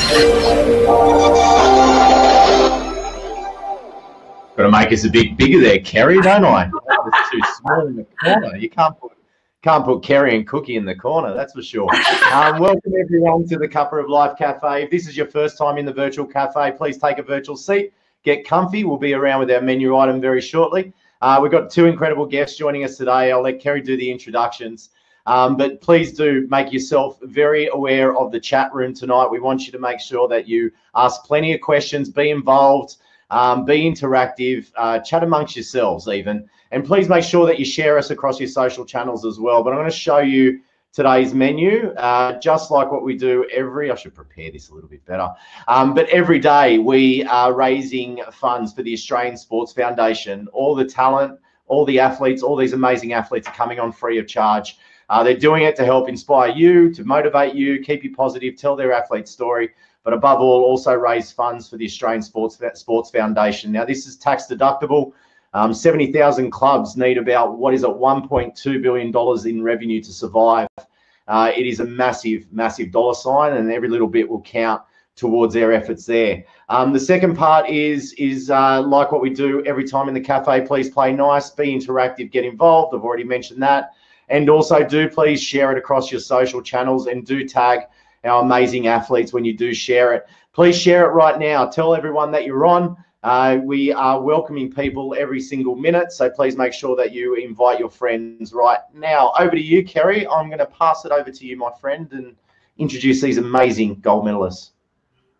Got to make us a bit bigger there, Kerri, don't I? It's too small in the corner. You can't put Kerri and Cookie in the corner, that's for sure. Welcome everyone to the Cuppa of Life Cafe. If this is your first time in the virtual cafe, please take a virtual seat, get comfy. We'll be around with our menu item very shortly. We've got two incredible guests joining us today. I'll let Kerri do the introductions. But please do make yourself very aware of the chat room tonight. We want you to make sure that you ask plenty of questions, be involved, be interactive, chat amongst yourselves even. And please make sure that you share us across your social channels as well. But I'm going to show you today's menu, just like what we do I should prepare this a little bit better. But every day we are raising funds for the Australian Sports Foundation. All the talent, all the athletes, all these amazing athletes are coming on free of charge. They're doing it to help inspire you, to motivate you, keep you positive, tell their athlete story, but above all, also raise funds for the Australian Sports Foundation. Now, this is tax deductible. 70,000 clubs need about, $1.2 billion in revenue to survive. It is a massive, massive dollar sign, and every little bit will count towards their efforts there. The second part is like what we do every time in the cafe. Please play nice, be interactive, get involved. I've already mentioned that. And also do please share it across your social channels, and do tag our amazing athletes when you do share it. Please share it right now. Tell everyone that you're on. We are welcoming people every single minute, so please make sure that you invite your friends right now. Over to you, Kerri. I'm going to pass it over to you, my friend, and introduce these amazing gold medalists.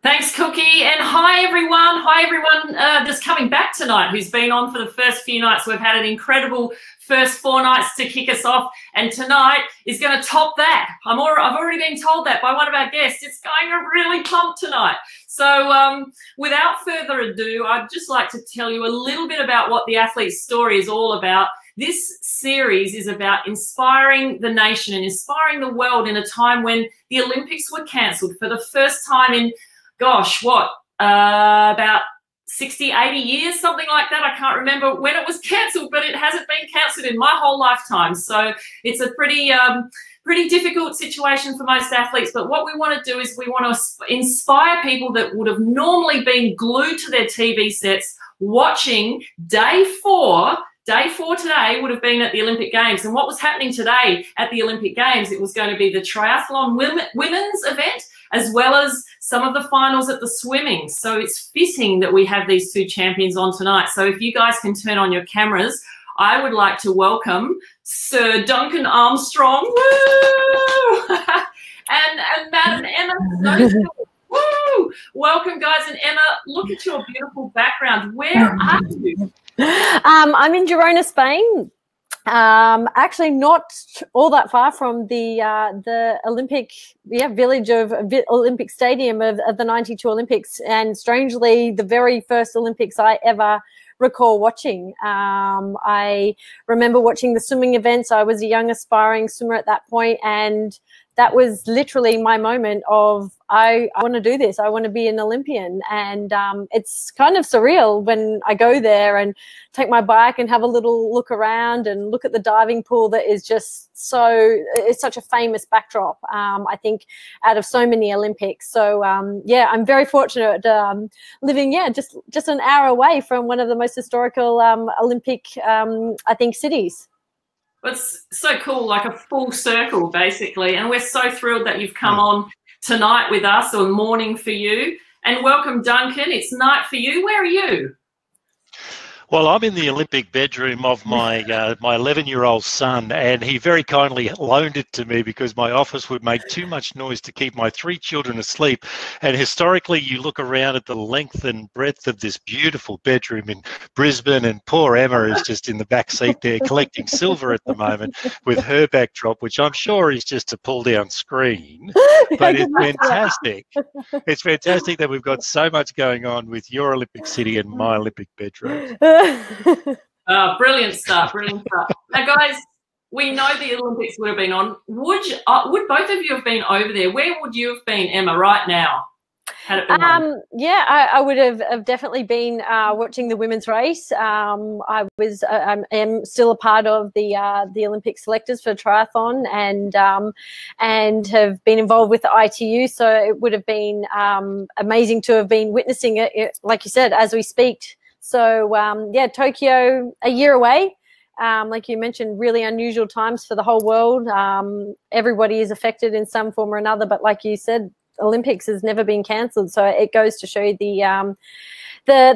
Thanks, Cookie, and hi everyone. Hi everyone just coming back tonight who's been on for the first few nights. We've had an incredible first 4 nights to kick us off, and tonight is going to top that. I've already been told that by one of our guests. It's going to really pump tonight. So without further ado, I'd just like to tell you a little bit about what the Athlete's Story is all about. This series is about inspiring the nation and inspiring the world in a time when the Olympics were cancelled for the first time in, gosh, about 60, 80 years, something like that. I can't remember when it was cancelled, but it hasn't been cancelled in my whole lifetime. So it's a pretty difficult situation for most athletes. But what we want to do is we want to inspire people that would have normally been glued to their TV sets watching day 4. Day 4 today would have been at the Olympic Games. And what was happening today at the Olympic Games, it was going to be the triathlon women's event, as well as some of the finals at the swimming. So it's fitting that we have these 2 champions on tonight. So if you guys can turn on your cameras, I would like to welcome Sir Duncan Armstrong, woo! and Madam Emma Snowsill. Woo! Welcome, guys. And Emma, look at your beautiful background. Where are you? I'm in Girona, Spain. Actually, not all that far from the Olympic village of Olympic Stadium of the '92 Olympics, and strangely, the very first Olympics I ever recall watching. I remember watching the swimming events. I was a young aspiring swimmer at that point, and that was literally my moment of, I want to do this. I want to be an Olympian. And it's kind of surreal when I go there and take my bike and have a little look around and look at the diving pool that is just it's such a famous backdrop, I think, out of so many Olympics. So, yeah, I'm very fortunate living, just an hour away from one of the most historical Olympic, I think, cities. It's so cool, like a full circle, basically. And we're so thrilled that you've come on tonight with us, or morning for you. And welcome, Duncan. It's night for you. Where are you? Well, I'm in the Olympic bedroom of my my 11-year-old son, and he very kindly loaned it to me because my office would make too much noise to keep my 3 children asleep. And historically, you look around at the length and breadth of this beautiful bedroom in Brisbane, and poor Emma is just in the back seat there collecting silver at the moment with her backdrop, which I'm sure is just a pull-down screen. But it's fantastic. It's fantastic that we've got so much going on with your Olympic city and my Olympic bedroom. Oh, brilliant stuff, brilliant stuff. Now, guys, we know the Olympics would have been on. Would both of you have been over there? Where would you have been, Emma, right now? had it been on? Yeah, I would have definitely been watching the women's race. I am still a part of the Olympic selectors for triathlon, and have been involved with the ITU. So it would have been amazing to have been witnessing it, like you said, as we speak. So yeah, Tokyo, a year away. Like you mentioned, really unusual times for the whole world. Everybody is affected in some form or another, but like you said, Olympics has never been cancelled. So it goes to show the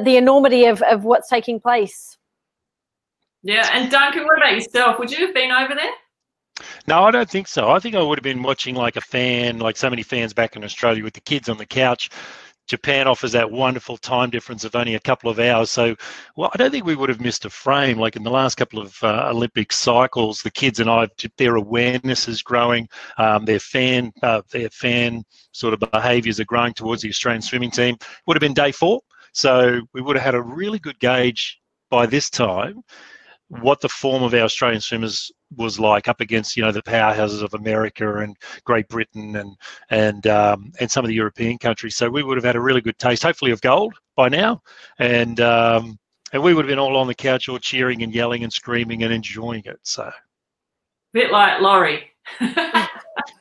enormity of what's taking place. Yeah, and Duncan, what about yourself? Would you have been over there? No, I don't think so. I think I would have been watching like a fan, like so many fans back in Australia with the kids on the couch. Japan offers that wonderful time difference of only a couple of hours. So, well, I don't think we would have missed a frame. Like in the last couple of Olympic cycles, the kids and I, their awareness is growing. Their fan sort of behaviours are growing towards the Australian swimming team. Would have been day 4. So we would have had a really good gauge by this time what the form of our Australian swimmers was like up against, the powerhouses of America and Great Britain and some of the European countries. So we would have had a really good taste, hopefully, of gold by now, and we would have been all on the couch, all cheering and yelling and screaming and enjoying it. So, bit like Laurie.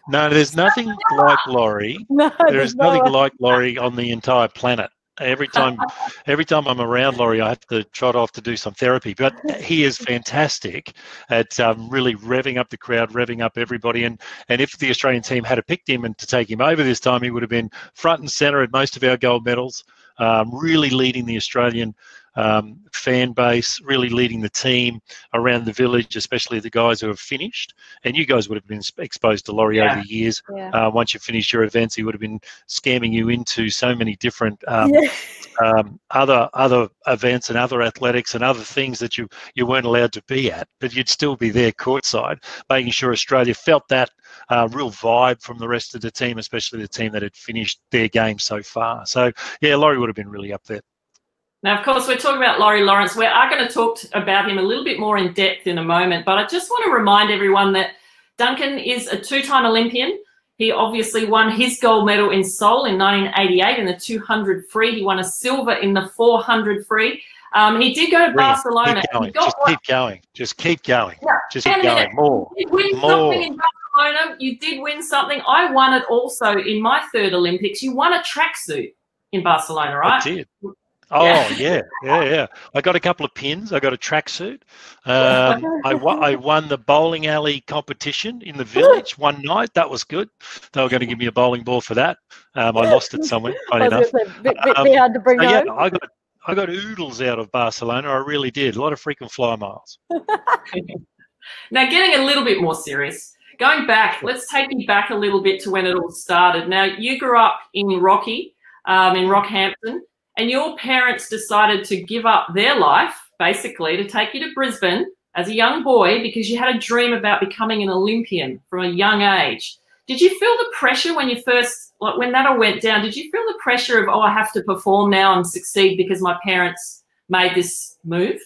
No, there's nothing like Laurie. No, there is nothing like Laurie on the entire planet. Every time I'm around Laurie, I have to trot off to do some therapy. But he is fantastic at really revving up the crowd, revving up everybody. And if the Australian team had picked him and to take him over this time, he would have been front and centre at most of our gold medals, really leading the Australian fan base, really leading the team around the village, especially the guys who have finished. And you guys would have been exposed to Laurie over the years. Yeah. Once you finish your events, he would have been scamming you into so many different other events and other athletics and other things that you weren't allowed to be at, but you'd still be there courtside, making sure Australia felt that real vibe from the rest of the team, especially the team that had finished their game so far. So, yeah, Laurie would have been really up there. Now, of course, we're talking about Laurie Lawrence. We are going to talk about him a little bit more in depth in a moment, but I just want to remind everyone that Duncan is a 2-time Olympian. He obviously won his gold medal in Seoul in 1988 in the 200 free. He won a silver in the 400 free. He did go to Barcelona. Keep going. Just keep going. Yeah. Just keep going. More. You did win something in Barcelona. You did win something. I won it also in my 3rd Olympics. You won a tracksuit in Barcelona, right? I did. Oh, yeah. I got a couple of pins. I got a tracksuit. I won the bowling alley competition in the village one night. That was good. They were going to give me a bowling ball for that. I lost it somewhere, funny enough. Bit hard to bring home. Yeah, I got oodles out of Barcelona. I really did. A lot of freaking fly miles. Now, getting a little bit more serious, going back, let's take you back a little bit to when it all started. Now, you grew up in Rocky, in Rockhampton, and your parents decided to give up their life, basically, to take you to Brisbane as a young boy because you had a dream about becoming an Olympian from a young age. Did you feel the pressure when you first, like when that all went down, did you feel the pressure of, I have to perform now and succeed because my parents made this move?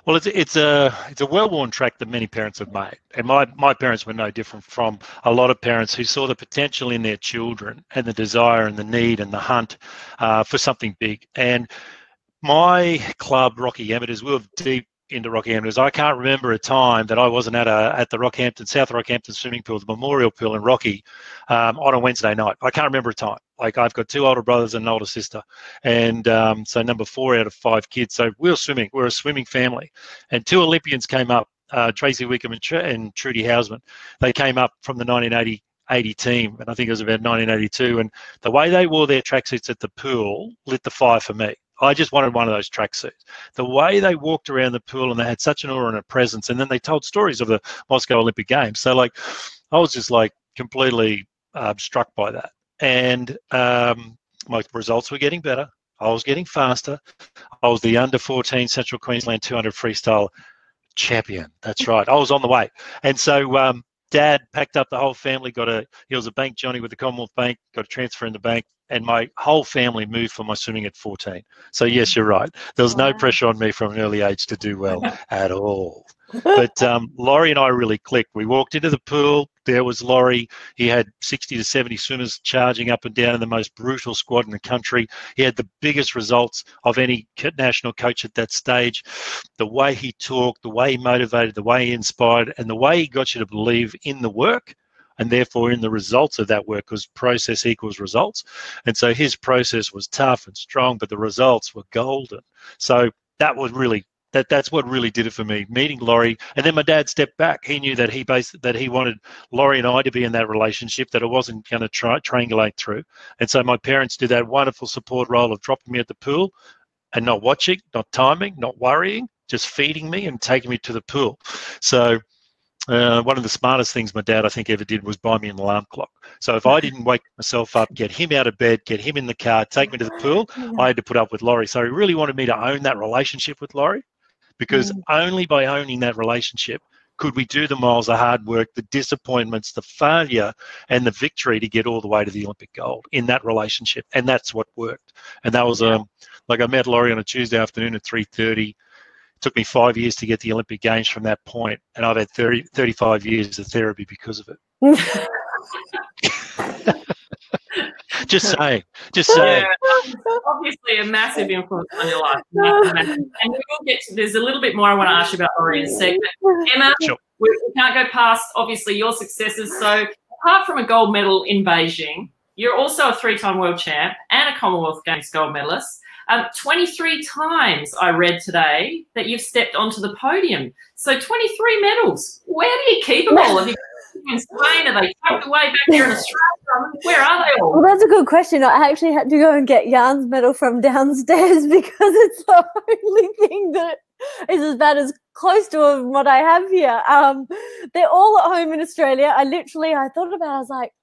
Well, it's a well-worn track that many parents have made, and my parents were no different from a lot of parents who saw the potential in their children and the desire and the need and the hunt for something big. And my club, Rocky Amateurs, we were deep into Rocky Amateurs. I can't remember a time that I wasn't at the South Rockhampton swimming pool, the Memorial Pool in Rocky, on a Wednesday night. I can't remember a time. Like, I've got 2 older brothers and an older sister, and so number 4 out of 5 kids. So we were swimming. We're a swimming family, and 2 Olympians came up, Tracy Wickham and Trudy Hausman. They came up from the 1980 team, and I think it was about 1982. And the way they wore their tracksuits at the pool lit the fire for me. I just wanted one of those tracksuits. The way they walked around the pool and they had such an aura and a presence, and then they told stories of the Moscow Olympic Games. So, like, I was just like completely struck by that. And my results were getting better. I was getting faster. I was the under-14 Central Queensland 200 freestyle champion. That's right. I was on the way. And so Dad packed up the whole family, he was a bank Johnny with the Commonwealth Bank, got a transfer in the bank, and my whole family moved for my swimming at 14. So, yes, you're right. There was no pressure on me from an early age to do well at all. But Laurie and I really clicked. We walked into the pool. there was Laurie. He had 60 to 70 swimmers charging up and down in the most brutal squad in the country. He had the biggest results of any national coach at that stage. The way he talked, the way he motivated, the way he inspired, and the way he got you to believe in the work and therefore in the results of that work, because process equals results. And so his process was tough and strong, but the results were golden. So that was really, that's what really did it for me, meeting Laurie. And then my dad stepped back. He knew that he wanted Laurie and I to be in that relationship, that it wasn't going to triangulate through. And so my parents did that wonderful support role of dropping me at the pool and not watching, not timing, not worrying, just feeding me and taking me to the pool. So one of the smartest things my dad, I think, ever did was buy me an alarm clock. So if I didn't wake myself up, get him out of bed, get him in the car, take me to the pool, I had to put up with Laurie. So he really wanted me to own that relationship with Laurie, because only by owning that relationship could we do the miles of hard work, the disappointments, the failure, and the victory to get all the way to the Olympic gold in that relationship. And that's what worked. And that was like, I met Laurie on a Tuesday afternoon at 3:30. Took me 5 years to get the Olympic Games from that point, and I've had 35 years of therapy because of it. Just saying. Yeah, obviously a massive influence on your life. And we will get to, there's a little bit more I want to ask you about Laurie in a second. Emma, sure. We can't go past, obviously, your successes. So apart from a gold medal in Beijing, you're also a 3-time world champ and a Commonwealth Games gold medalist. 23 times I read today that you've stepped onto the podium. So 23 medals. Where do you keep them all? Have you in Spain? Are they tucked away back here in Australia? Where are they all? Well, that's a good question. I actually had to go and get Jan's medal from downstairs because it's the only thing that is about as close to what I have here. They're all at home in Australia. I thought about it. I was like,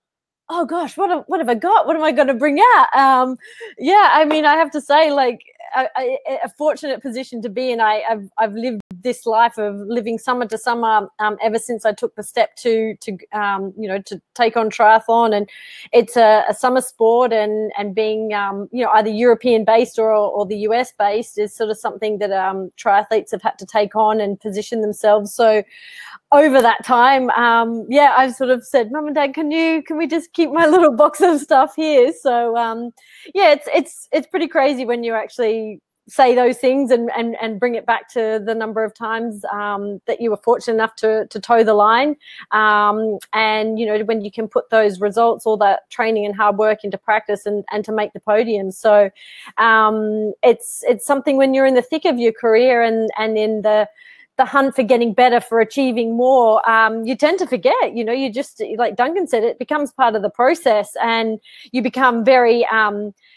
oh gosh, what have I got? What am I going to bring out? Yeah, I mean, I have to say, like, a fortunate position to be in. I've lived this life of living summer to summer ever since I took the step to take on triathlon, and it's a summer sport, and being either European based or the US based is sort of something that triathletes have had to take on and position themselves. So over that time, I've sort of said, Mum and Dad, can we just keep my little box of stuff here? So it's pretty crazy when you actually say those things and bring it back to the number of times that you were fortunate enough to toe the line, and when you can put those results, all that training and hard work into practice and to make the podium. So it's something when you're in the thick of your career and in the hunt for getting better, for achieving more, you tend to forget, you just, like Duncan said, it becomes part of the process, and you become very,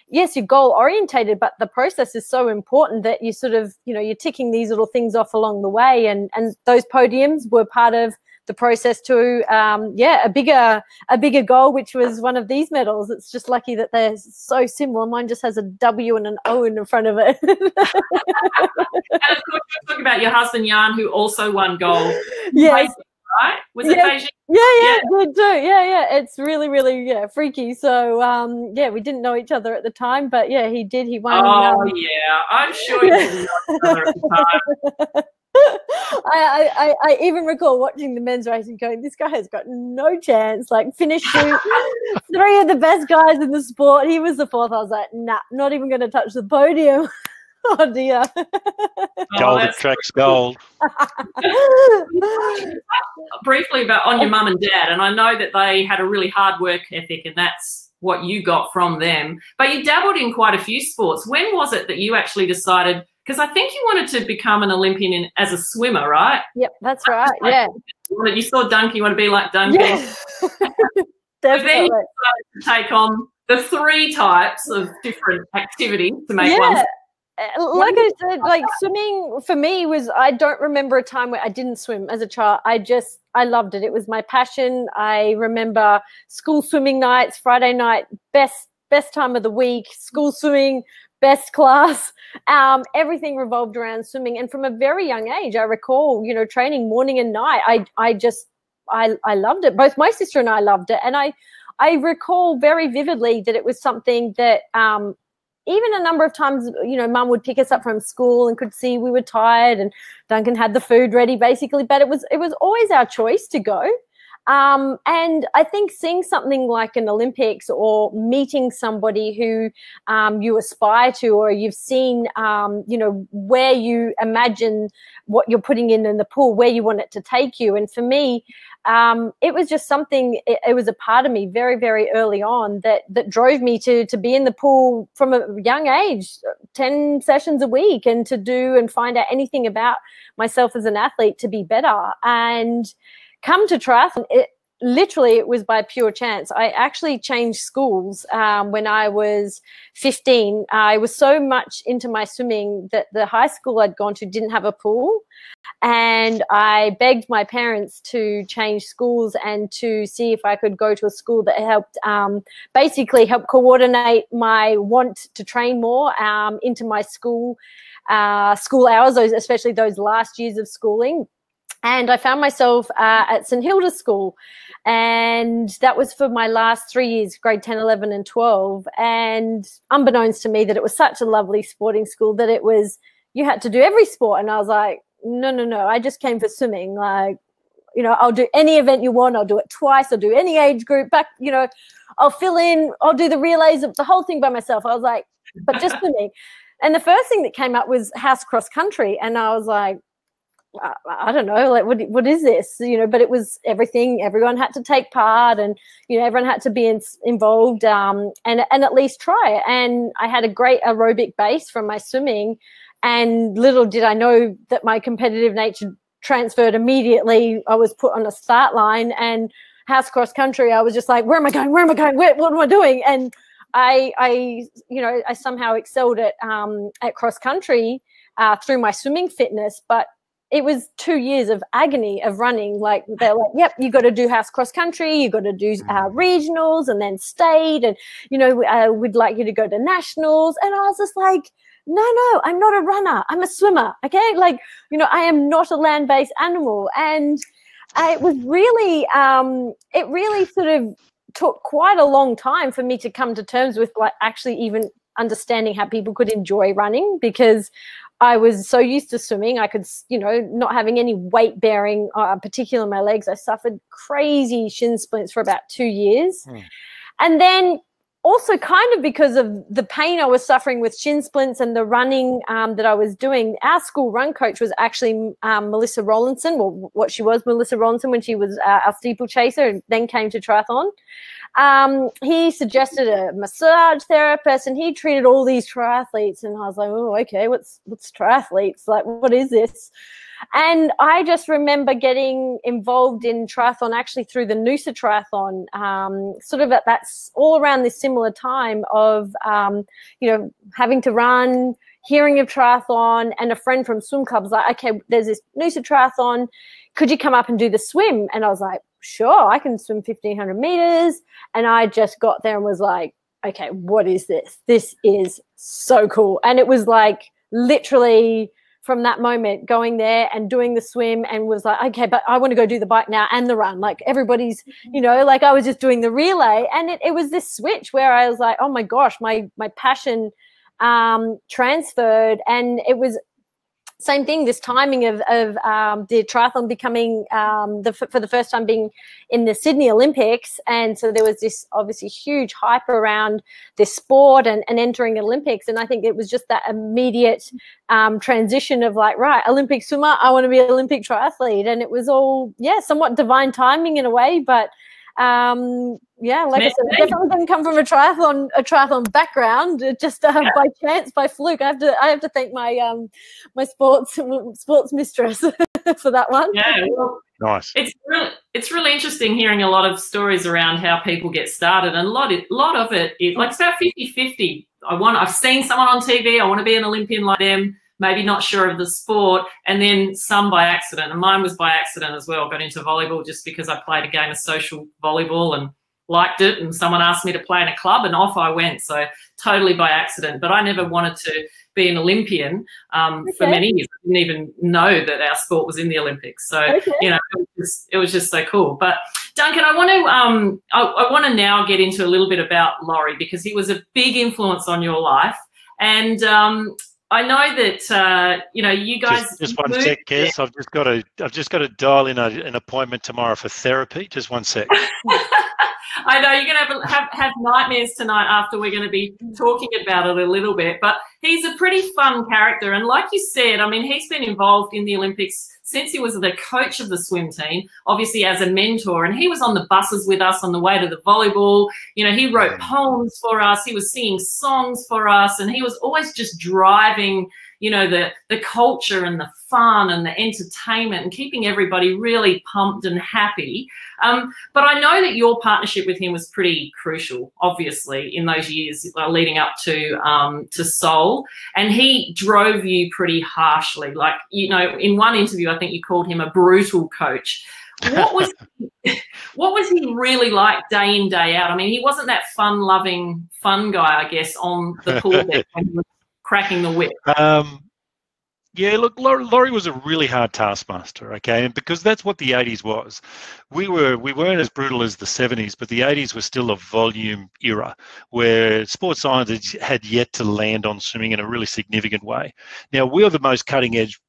yes, you're goal orientated, but the process is so important that you sort of, you're ticking these little things off along the way. And those podiums were part of the process to, a bigger goal, which was one of these medals. It's just lucky that they're so similar. Mine just has a W and an O in front of it. And of course, you're talking about your husband, Jan, who also won gold. Yes. Right? Was it Beijing? Yeah, they do. Yeah. It's really, really, freaky. So, we didn't know each other at the time, but yeah, he did. He won. Oh, yeah. I'm sure you didn't know each other at the time. I even recall watching the men's race and going, this guy has got no chance. Like, finished 3 of the best guys in the sport. He was the 4th. I was like, nah, not even going to touch the podium. Oh dear. Gold attracts gold. Briefly about on your mum and dad, and I know that they had a really hard work ethic, and that's what you got from them. But you dabbled in quite a few sports. When was it that you actually decided? Because I think you wanted to become an Olympian as a swimmer, right? Yep, that's right. Yeah. You saw Duncan. You want to be like Duncan. Yeah. Definitely. Then you decided to take on the 3 types of different activities to make one. Like I said, like swimming for me was, I don't remember a time where I didn't swim as a child. I loved it. It was my passion. I remember school swimming nights, Friday night, best time of the week, school swimming, best class. Everything revolved around swimming. And from a very young age, I recall, training morning and night. I loved it. Both my sister and I loved it. And I recall very vividly that it was something that, even a number of times, Mum would pick us up from school and could see we were tired, and Duncan had the food ready basically, but it was always our choice to go. And I think seeing something like an Olympics or meeting somebody who you aspire to, or you've seen, you know, where you imagine what you're putting in the pool, where you want it to take you. And for me, it was just something, it was a part of me very, very early on that drove me to be in the pool from a young age, 10 sessions a week, and to do and find out anything about myself as an athlete to be better. And come to triathlon, it was by pure chance. I actually changed schools when I was 15. I was so much into my swimming that the high school I'd gone to didn't have a pool. And I begged my parents to change schools and to see if I could go to a school that helped basically help coordinate my want to train more into my school hours, especially those last years of schooling. And I found myself at St Hilda's School, and that was for my last 3 years, grade 10, 11 and 12. And unbeknownst to me that it was such a lovely sporting school that it was, you had to do every sport. And I was like, no, I just came for swimming. Like, you know, I'll do any event you want. I'll do it twice. I'll do any age group back, you know, I'll fill in, I'll do the relays of the whole thing by myself. I was like, but just swimming. And the first thing that came up was house cross country. And I was like, I don't know, like, what is this? You know, but it was everything. Everyone had to take part, and, you know, everyone had to be involved and at least try it. And I had a great aerobic base from my swimming, and little did I know that my competitive nature transferred immediately. I was put on a start line, and house cross country, I was just like, where am I going? What am I doing? And I you know, I somehow excelled at cross country through my swimming fitness, but it was 2 years of agony of running. Like, they're like, yep, you got to do house cross country, you got to do regionals and then state, and, you know, we'd like you to go to nationals. And I was just like, no, I'm not a runner, I'm a swimmer. Okay, like, you know, I am not a land-based animal. And it was really, it really sort of took quite a long time for me to come to terms with, like, actually even understanding how people could enjoy running, because I was so used to swimming. I could, you know, not having any weight bearing, particularly in my legs. I suffered crazy shin splints for about 2 years. And then also kind of because of the pain I was suffering with shin splints and the running that I was doing, our school run coach was actually Melissa Rollinson, or what she was, Melissa Rollinson, when she was our steeplechaser and then came to triathlon. He suggested a massage therapist, and he treated all these triathletes, and I was like, oh, okay, what's triathletes? Like, what is this? And I just remember getting involved in triathlon actually through the Noosa Triathlon, sort of that's all around this similar time of, you know, having to run, hearing of triathlon, and a friend from swim club was like, okay, there's this Noosa Triathlon, could you come up and do the swim? And I was like, sure, I can swim 1,500 meters. And I just got there and was like, okay, what is this? This is so cool. And it was like literally from that moment going there and doing the swim, and was like, okay, but I want to go do the bike now and the run. Like, everybody's, you know, like, I was just doing the relay, and it was this switch where I was like, oh my gosh, my passion transferred. And it was same thing, this timing of the triathlon becoming for the first time being in the Sydney Olympics. And so there was this obviously huge hype around this sport and entering Olympics. And I think it was just that immediate transition of like, right, Olympic swimmer, I want to be an Olympic triathlete. And it was all, yeah, somewhat divine timing in a way, but yeah, like I said, I definitely didn't come from a triathlon background. Just by chance, by fluke. I have to thank my my sports mistress for that one. Yeah, well, nice. It's really interesting hearing a lot of stories around how people get started, and a lot of it is like, it's about 50-50. I've seen someone on TV, I want to be an Olympian like them. Maybe not sure of the sport, and then some by accident. And mine was by accident as well. Got into volleyball just because I played a game of social volleyball and liked it, and someone asked me to play in a club, and off I went. So totally by accident. But I never wanted to be an Olympian for many years. I didn't even know that our sport was in the Olympics. So, you know, it was just so cool. But Duncan, I want to now get into a little bit about Laurie, because he was a big influence on your life. And I know that you guys. Just one sec, Kes. I've just got to dial in an appointment tomorrow for therapy. Just one sec. I know you're going to have nightmares tonight after we're going to be talking about it a little bit, but he's a pretty fun character. And like you said, I mean, he's been involved in the Olympics since he was the coach of the swim team, obviously as a mentor, and he was on the buses with us on the way to the volleyball. You know, he wrote poems for us. He was singing songs for us, and he was always just driving, you know, the culture and the fun and the entertainment and keeping everybody really pumped and happy. But I know that your partnership with him was pretty crucial, obviously, in those years leading up to Seoul. And he drove you pretty harshly. Like, you know, in one interview, I think you called him a brutal coach. What was he really like day in, day out? I mean, he wasn't that fun-loving, fun guy, I guess, on the pool deck when he was cracking the whip. Yeah, look, Laurie was a really hard taskmaster, okay, and because that's what the 80s was. We weren't as brutal as the 70s, but the 80s was still a volume era where sports science had yet to land on swimming in a really significant way. Now, we're the most cutting edge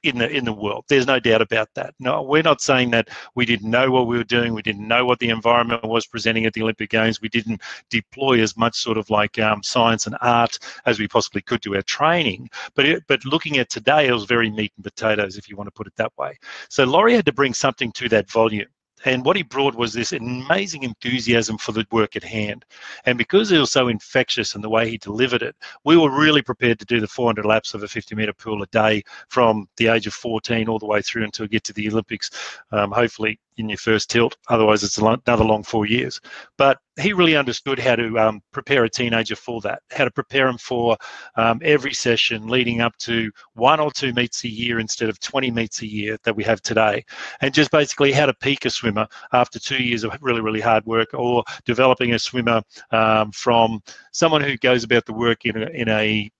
in the world. There's no doubt about that. No, we're not saying that we didn't know what we were doing. We didn't know what the environment was presenting at the Olympic Games. We didn't deploy as much sort of like science and art as we possibly could to our training. But looking at today, it was very meat and potatoes, if you want to put it that way. So Laurie had to bring something to that volume. And what he brought was this amazing enthusiasm for the work at hand. And because it was so infectious in the way he delivered it, we were really prepared to do the 400 laps of a 50-metre pool a day from the age of 14 all the way through until we get to the Olympics, hopefully in your first tilt. Otherwise, it's another long 4 years. But he really understood how to prepare a teenager for that, how to prepare him for every session leading up to 1 or 2 meets a year instead of 20 meets a year that we have today, and just basically how to peak a swimmer after 2 years of really, really hard work, or developing a swimmer from someone who goes about the work in a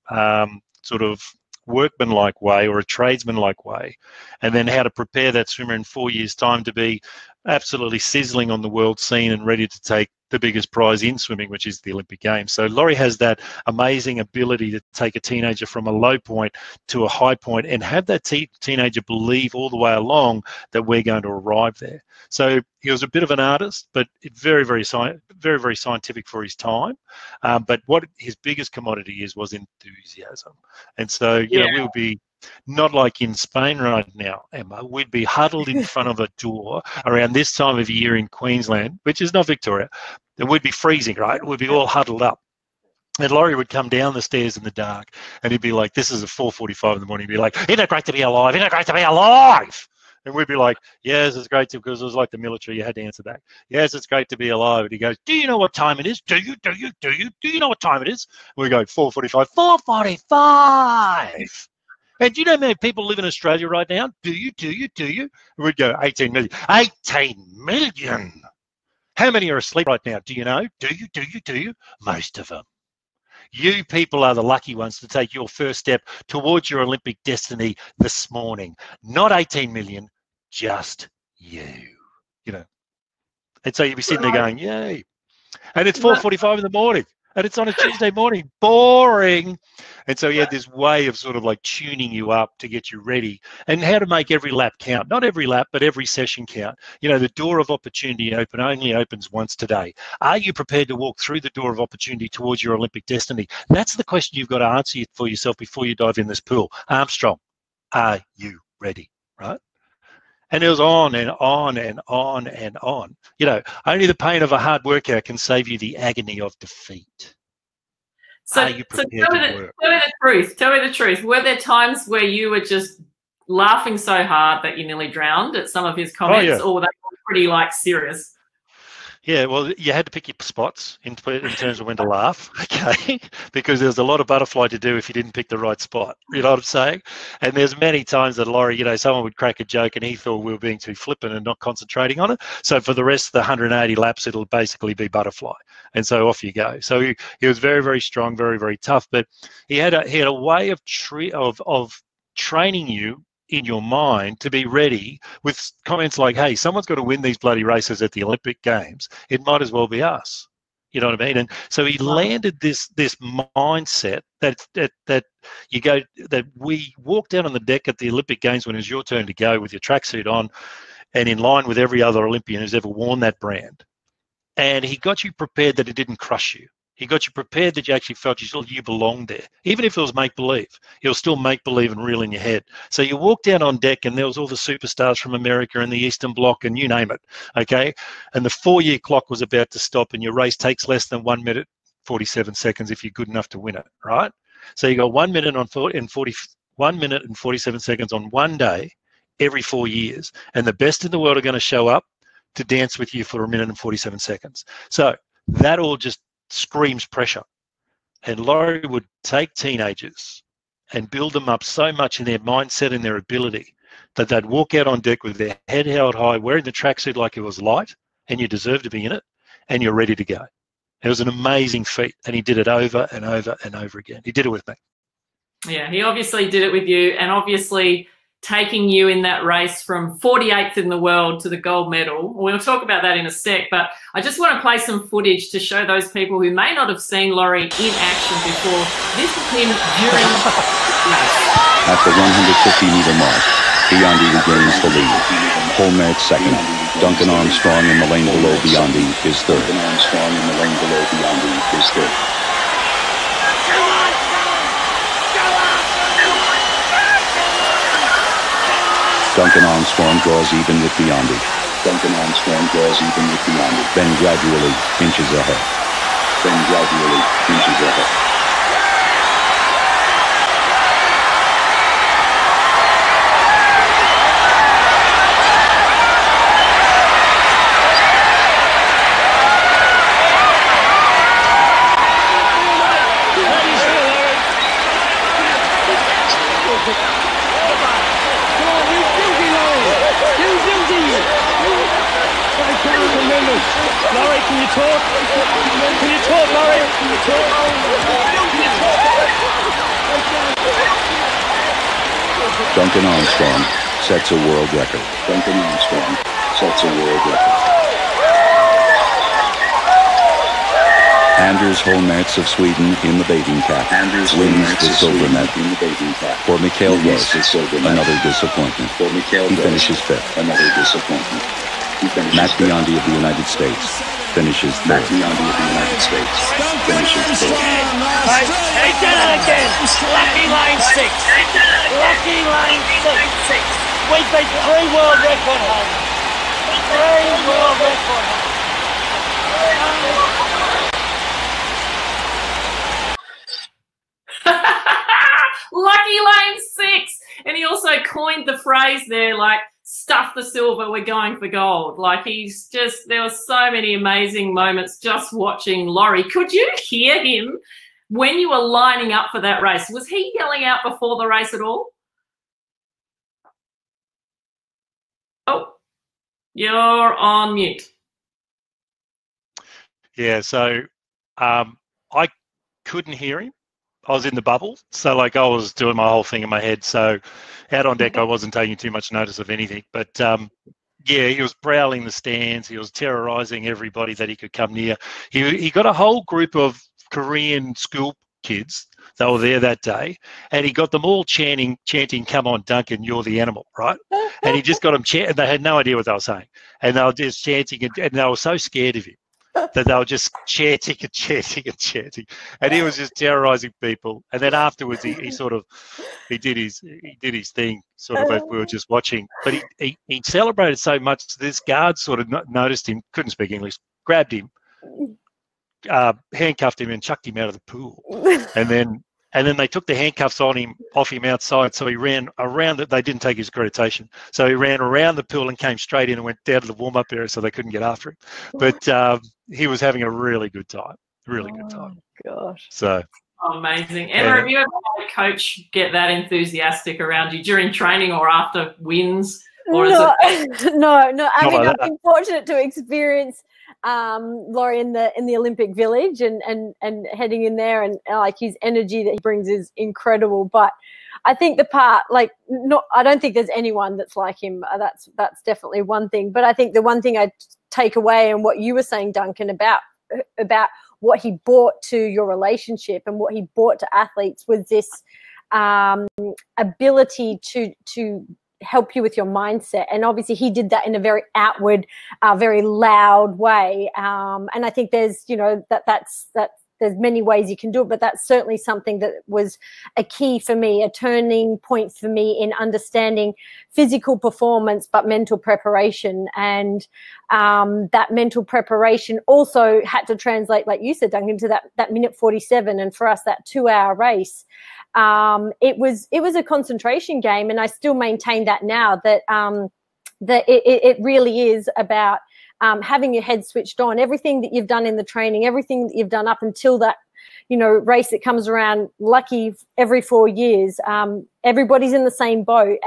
sort of workman-like way or a tradesman-like way, and then how to prepare that swimmer in 4 years' time to be absolutely sizzling on the world scene and ready to take the biggest prize in swimming, which is the Olympic Games. So Laurie has that amazing ability to take a teenager from a low point to a high point and have that teenager believe all the way along that we're going to arrive there. So he was a bit of an artist, but very, very scientific for his time. But what his biggest commodity was enthusiasm. And so, you know, we'll be not like in Spain right now, Emma. We'd be huddled in front of a door around this time of year in Queensland, which is not Victoria, and we'd be freezing, right? We'd be all huddled up. And Laurie would come down the stairs in the dark, and he'd be like, this is at 4:45 in the morning. He'd be like, isn't it great to be alive? Isn't it great to be alive? And we'd be like, yes, it's great to, because it was like the military, you had to answer back. Yes, it's great to be alive. And he goes, do you know what time it is? Do you know what time it is? And we go, 4:45, 4:45. And do you know how many people live in Australia right now? Do you? And we'd go, 18 million. 18 million. How many are asleep right now? Do you know? Do you? Most of them. You people are the lucky ones to take your first step towards your Olympic destiny this morning. Not 18 million, just you. You know. And so you'd be sitting there going, yay. And it's 4:45 in the morning. And it's on a Tuesday morning. Boring. And so he had this way of sort of like tuning you up to get you ready, and how to make every lap count. Not every lap, but every session count. You know, the door of opportunity only opens once today. Are you prepared to walk through the door of opportunity towards your Olympic destiny? That's the question you've got to answer for yourself before you dive in this pool. Armstrong, are you ready? Right? And it was on and on and on and on. You know, only the pain of a hard workout can save you the agony of defeat. So, Are you prepared tell me to work? Tell me the truth. Were there times where you were just laughing so hard that you nearly drowned at some of his comments, or were they pretty like serious? Yeah, well, you had to pick your spots in terms of when to laugh, okay? Because there's a lot of butterfly to do if you didn't pick the right spot. You know what I'm saying? And there's many times that Laurie, you know, someone would crack a joke and he thought we were being too flippant and not concentrating on it. So for the rest of the 180 laps, it'll basically be butterfly. And so off you go. So he was very, very strong, very, very tough. But he had a way of training you in your mind to be ready with comments like, hey, someone's got to win these bloody races at the Olympic Games. It might as well be us. You know what I mean? And so he landed this mindset that we walked down on the deck at the Olympic Games when it was your turn to go with your tracksuit on and in line with every other Olympian who's ever worn that brand. And he got you prepared that it didn't crush you. He got you prepared that you actually felt you belonged there. Even if it was make-believe, it was still make-believe and real in your head. So you walked down on deck and there was all the superstars from America and the Eastern Bloc and you name it, okay? And the 4-year clock was about to stop and your race takes less than 1 minute, 47 seconds if you're good enough to win it, right? So you got 1 minute and 47 seconds on one day every 4 years. And the best in the world are going to show up to dance with you for 1 minute and 47 seconds. So that all just screams pressure. And Laurie would take teenagers and build them up so much in their mindset and their ability that they'd walk out on deck with their head held high, wearing the tracksuit like it was light, and you deserve to be in it, and you're ready to go. It was an amazing feat, and he did it over and over and over again. He did it with me. Yeah, he obviously did it with you, and obviously taking you in that race from 48th in the world to the gold medal. We'll talk about that in a sec, but I just want to play some footage to show those people who may not have seen Laurie in action before. This is him during the race. At the 150-meter mark, Biondi regains the lead. Holmertz second. Duncan Armstrong in the lane below Biondi is third. Duncan Armstrong draws even with Biondi. Then gradually inches ahead. Laurie, can you talk? Can you talk, Laurie? Can you talk? Duncan Armstrong sets a world record. Anders Holmertz of Sweden in the bathing cap wins the silver medal. For Mikael Gross, another disappointment. He finishes fifth. Matt Biondi of the United States finishes third. Hey, did it again. Lucky lane 6. We beat 3 world record holders. 3 world record holders. Lucky lane 6. And he also coined the phrase there, like, stuff the silver, we're going for gold. Like, he's just, there were so many amazing moments just watching Laurie. Could you hear him when you were lining up for that race? Was he yelling out before the race at all? Oh, you're on mute. Yeah, so I couldn't hear him. I was in the bubble, so like I was doing my whole thing in my head. So out on deck, I wasn't taking too much notice of anything. But yeah, he was prowling the stands. He was terrorizing everybody that he could come near. He got a whole group of Korean school kids that were there that day, and he got them all chanting, "Come on, Duncan, you're the animal," right? And he just got them chanting. They had no idea what they were saying, and they were just chanting, and they were so scared of him that they were just chanting, and he was just terrorizing people. And then afterwards, he did his thing, sort of, as we were just watching. But he celebrated so much. This guard sort of noticed him, couldn't speak English, grabbed him, handcuffed him, and chucked him out of the pool. And then they took the handcuffs off him outside. So he ran around it. They didn't take his accreditation. So he ran around the pool and came straight in and went down to the warm-up area so they couldn't get after him. But he was having a really good time. Really good time. Gosh. So amazing. Emma, have you ever had a coach get that enthusiastic around you during training or after wins? Or No. I mean, I've been fortunate to experience Laurie in the Olympic Village and heading in there, and like his energy that he brings is incredible. But I think the part, I don't think there's anyone that's like him. That's definitely one thing. But I think the one thing I take away, and what you were saying, Duncan, about what he brought to your relationship and what he brought to athletes, was this ability to help you with your mindset. And obviously he did that in a very outward, very loud way. And I think there's, you know, that's there's many ways you can do it, but that's certainly something that was a key for me, a turning point for me in understanding physical performance, but mental preparation. And that mental preparation also had to translate, like you said, Duncan, to that minute 47. And for us, that 2-hour race, it was a concentration game. And I still maintain that now, that it really is about having your head switched on. Everything that you've done in the training, everything that you've done up until that, you know, race that comes around, lucky every 4 years. Everybody's in the same boat.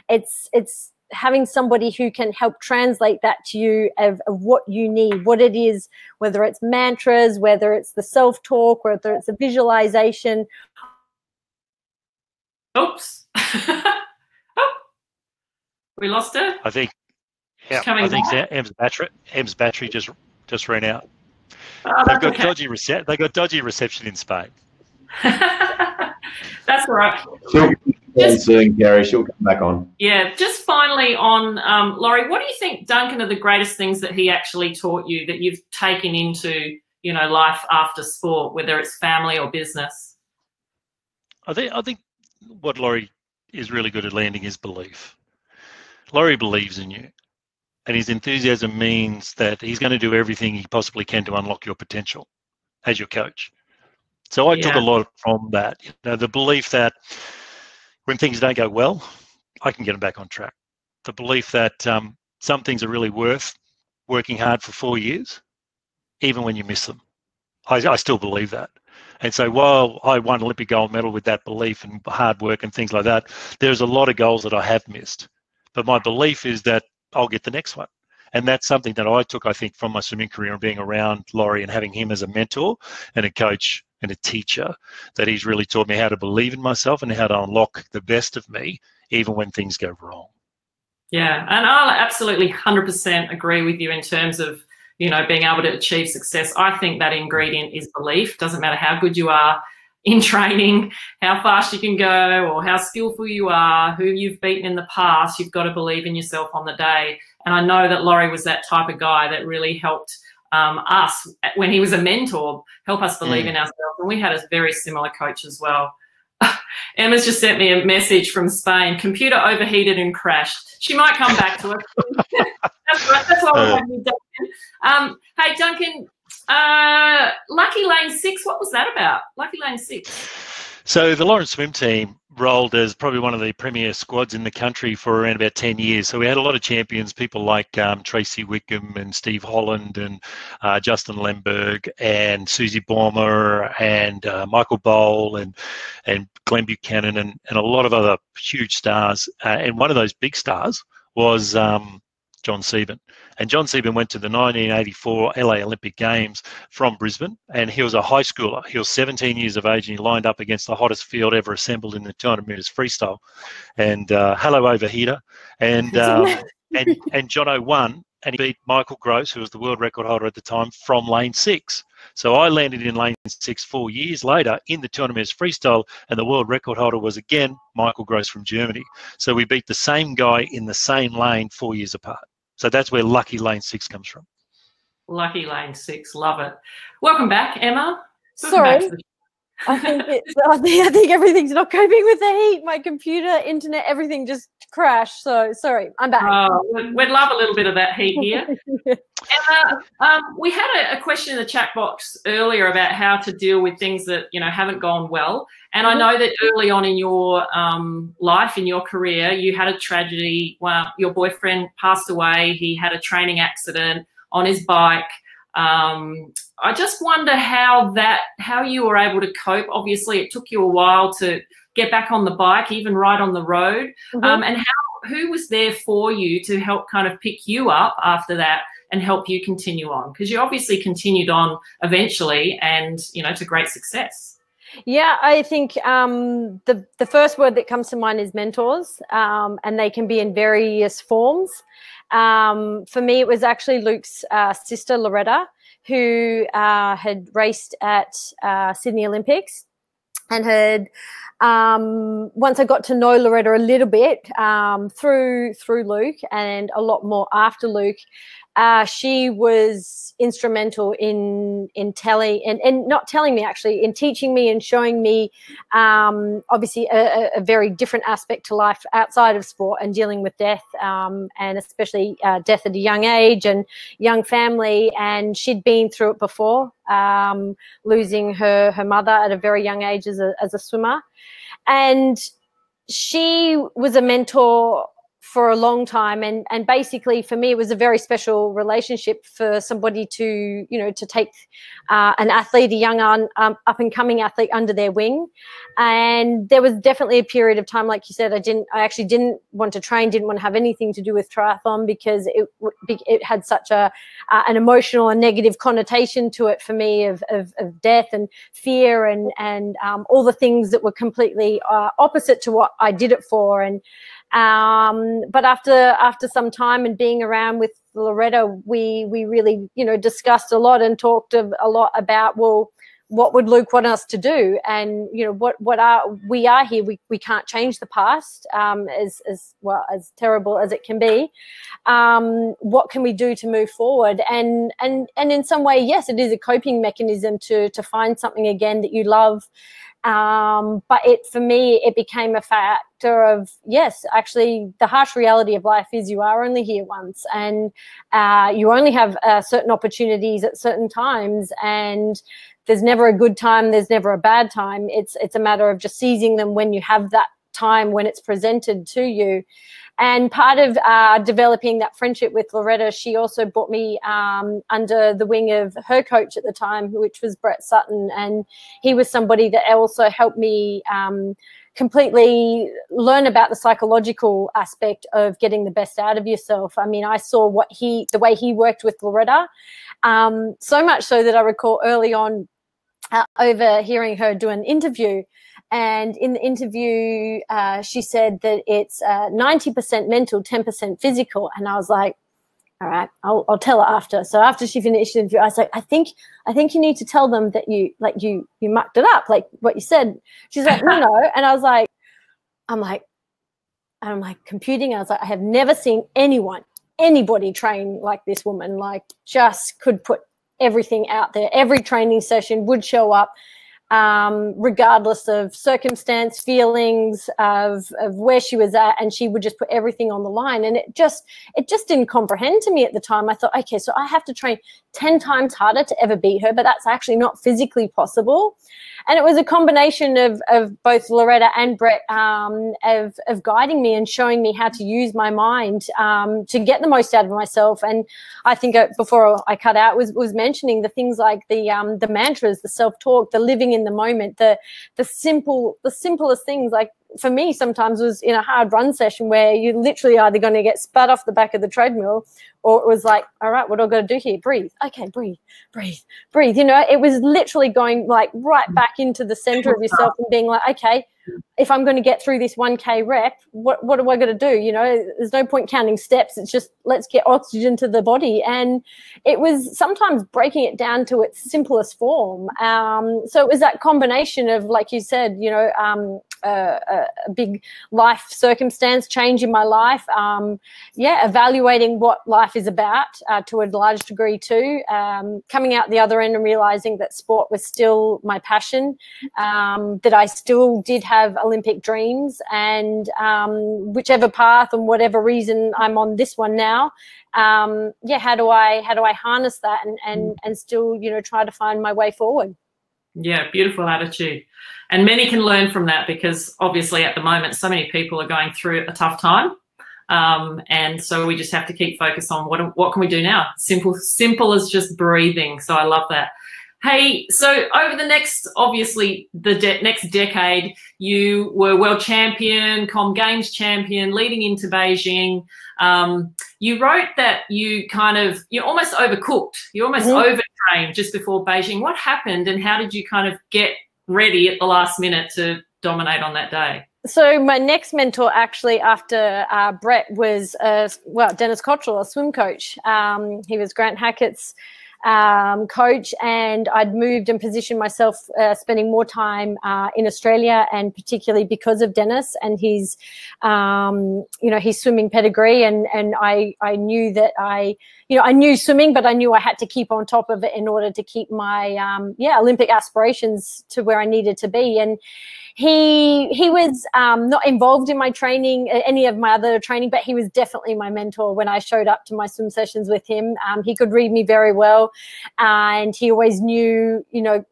It's having somebody who can help translate that to you of what you need, what it is, whether it's mantras, whether it's the self-talk, whether it's a visualization. Oops. Oh, we lost her. I think. Yeah, I think Em's battery just ran out. Oh, They've got okay. They got dodgy reception in Spain. That's all right. She'll be soon, Kerri. She'll come back on. Yeah, just finally on Laurie, what do you think, Duncan, are the greatest things that he actually taught you that you've taken into, you know, life after sport, whether it's family or business? I think what Laurie is really good at landing is belief. Laurie believes in you. And his enthusiasm means that he's going to do everything he possibly can to unlock your potential as your coach. So I took a lot from that. You know, the belief that when things don't go well, I can get them back on track. The belief that some things are really worth working hard for 4 years, even when you miss them. I still believe that. And so while I won Olympic gold medal with that belief and hard work and things like that, there's a lot of goals that I have missed. But my belief is that I'll get the next one. And that's something that I took, I think, from my swimming career and being around Laurie and having him as a mentor and a coach and a teacher, that he's really taught me how to believe in myself and how to unlock the best of me, even when things go wrong. Yeah, and I'll absolutely 100% agree with you in terms of, you know, being able to achieve success. I think that ingredient is belief. Doesn't matter how good you are in training, how fast you can go, or how skillful you are, who you've beaten in the past, you've got to believe in yourself on the day. And I know that Laurie was that type of guy that really helped us when he was a mentor, help us believe in ourselves. And we had a very similar coach as well. Emma's just sent me a message from Spain. Computer overheated and crashed. She might come back to us. That's right. That's why we're having you, Duncan. Hey, Duncan, Lucky Lane 6, what was that about? Lucky Lane 6. So the Lawrence swim team rolled as probably one of the premier squads in the country for around about 10 years. So we had a lot of champions, people like Tracy Wickham and Steve Holland and Justin Lemberg and Susie Baumer and Michael Bowl and Glenn Buchanan and a lot of other huge stars. And one of those big stars was John Sieben. And John Sieben went to the 1984 LA Olympic Games from Brisbane, and he was a high schooler. He was 17 years of age, and he lined up against the hottest field ever assembled in the 200 metres freestyle. And hello, overheater. And Jono won, and he beat Michael Gross, who was the world record holder at the time, from lane 6. So I landed in lane 6 4 years later in the 200 metres freestyle, and the world record holder was again Michael Gross from Germany. So we beat the same guy in the same lane 4 years apart. So that's where Lucky Lane 6 comes from. Lucky Lane 6, love it. Welcome back, Emma. Sorry. I think everything's not coping with the heat. My computer, internet, everything just crashed. So sorry, I'm back. We'd love a little bit of that heat here. Emma, we had a question in the chat box earlier about how to deal with things that, you know, haven't gone well. And I know that early on in your life, in your career, you had a tragedy. Well, your boyfriend passed away. He had a training accident on his bike. I just wonder how you were able to cope. Obviously, it took you a while to get back on the bike, even ride on the road. And who was there for you to help kind of pick you up after that and help you continue on? Because you obviously continued on eventually and, you know, to great success. Yeah, I think the first word that comes to mind is mentors, and they can be in various forms. For me, it was actually Luke's sister, Loretta, who had raced at Sydney Olympics. and had once I got to know Loretta a little bit through Luke, and a lot more after Luke, she was instrumental in telling and not telling me, actually, in teaching me and showing me obviously a very different aspect to life outside of sport and dealing with death, and especially death at a young age and young family. And she'd been through it before, losing her mother at a very young age as a swimmer. And she was a mentor for a long time, and basically for me it was a very special relationship for somebody to, you know, to take an athlete, a young up and coming athlete, under their wing. And there was definitely a period of time, like you said, I actually didn't want to train, didn't want to have anything to do with triathlon, because it had such an emotional and negative connotation to it for me of death and fear and all the things that were completely opposite to what I did it for. And but after some time and being around with Loretta, we really, you know, discussed a lot and talked a lot about, well, what would Luke want us to do? And, you know, we are here. We can't change the past, as well, as terrible as it can be. What can we do to move forward? And in some way, yes, it is a coping mechanism to find something again that you love. But for me, it became a factor of, yes, actually the harsh reality of life is you are only here once, and you only have certain opportunities at certain times, and there's never a good time, there's never a bad time. It's a matter of just seizing them when you have that time, when it's presented to you. And part of developing that friendship with Loretta, she also brought me under the wing of her coach at the time, which was Brett Sutton. And he was somebody that also helped me completely learn about the psychological aspect of getting the best out of yourself. I mean, I saw the way he worked with Loretta, so much so that I recall early on overhearing her do an interview. And in the interview, she said that it's 90% mental, 10% physical. And I was like, all right, I'll tell her after. So after she finished the interview, I was like, I think you need to tell them that you mucked it up, like what you said. She's like, no. And I was like, I'm like computing. I was like, I have never seen anybody train like this woman, like just could put everything out there. Every training session would show up, regardless of circumstance, feelings, of where she was at, and she would just put everything on the line. And it just didn't comprehend to me at the time. I thought, okay, so I have to train 10 times harder to ever beat her, but that's actually not physically possible. And it was a combination of both Loretta and Brett of guiding me and showing me how to use my mind to get the most out of myself. And I think before I cut out was mentioning the things like the mantras, the self-talk, the living in the moment, the simplest things. Like for me, sometimes was in a hard run session where you're literally either going to get spat off the back of the treadmill, or it was like, all right, what do I got to do here? Breathe. Okay, breathe. You know, it was literally going like right back into the center of yourself and being like, okay, if I'm going to get through this 1K rep, what do I got to do? You know, there's no point counting steps. It's just, let's get oxygen to the body. And it was sometimes breaking it down to its simplest form. So it was that combination of, like you said, you know, a big life circumstance change in my life. Evaluating what life is about to a large degree too. Coming out the other end and realizing that sport was still my passion, that I still did have Olympic dreams, and whichever path and whatever reason I'm on this one now, how do I harness that and still, you know, try to find my way forward. Yeah, beautiful attitude. And many can learn from that, because obviously at the moment so many people are going through a tough time. And so we just have to keep focused on what can we do now? Simple as just breathing. So I love that. Hey, so over the next, obviously, next decade, you were world champion, Com Games champion, leading into Beijing. You wrote that you almost overcooked, you almost overtrained just before Beijing. What happened, and how did you kind of get ready at the last minute to dominate on that day? So my next mentor, actually, after Brett, was Dennis Cottrell, a swim coach. He was Grant Hackett's coach, and I'd moved and positioned myself spending more time in Australia, and particularly because of Dennis and his his swimming pedigree, and I knew that I knew swimming, but I knew I had to keep on top of it in order to keep my Olympic aspirations to where I needed to be. And he was not involved in my training, any of my other training, but he was definitely my mentor when I showed up to my swim sessions with him. He could read me very well, and he always knew,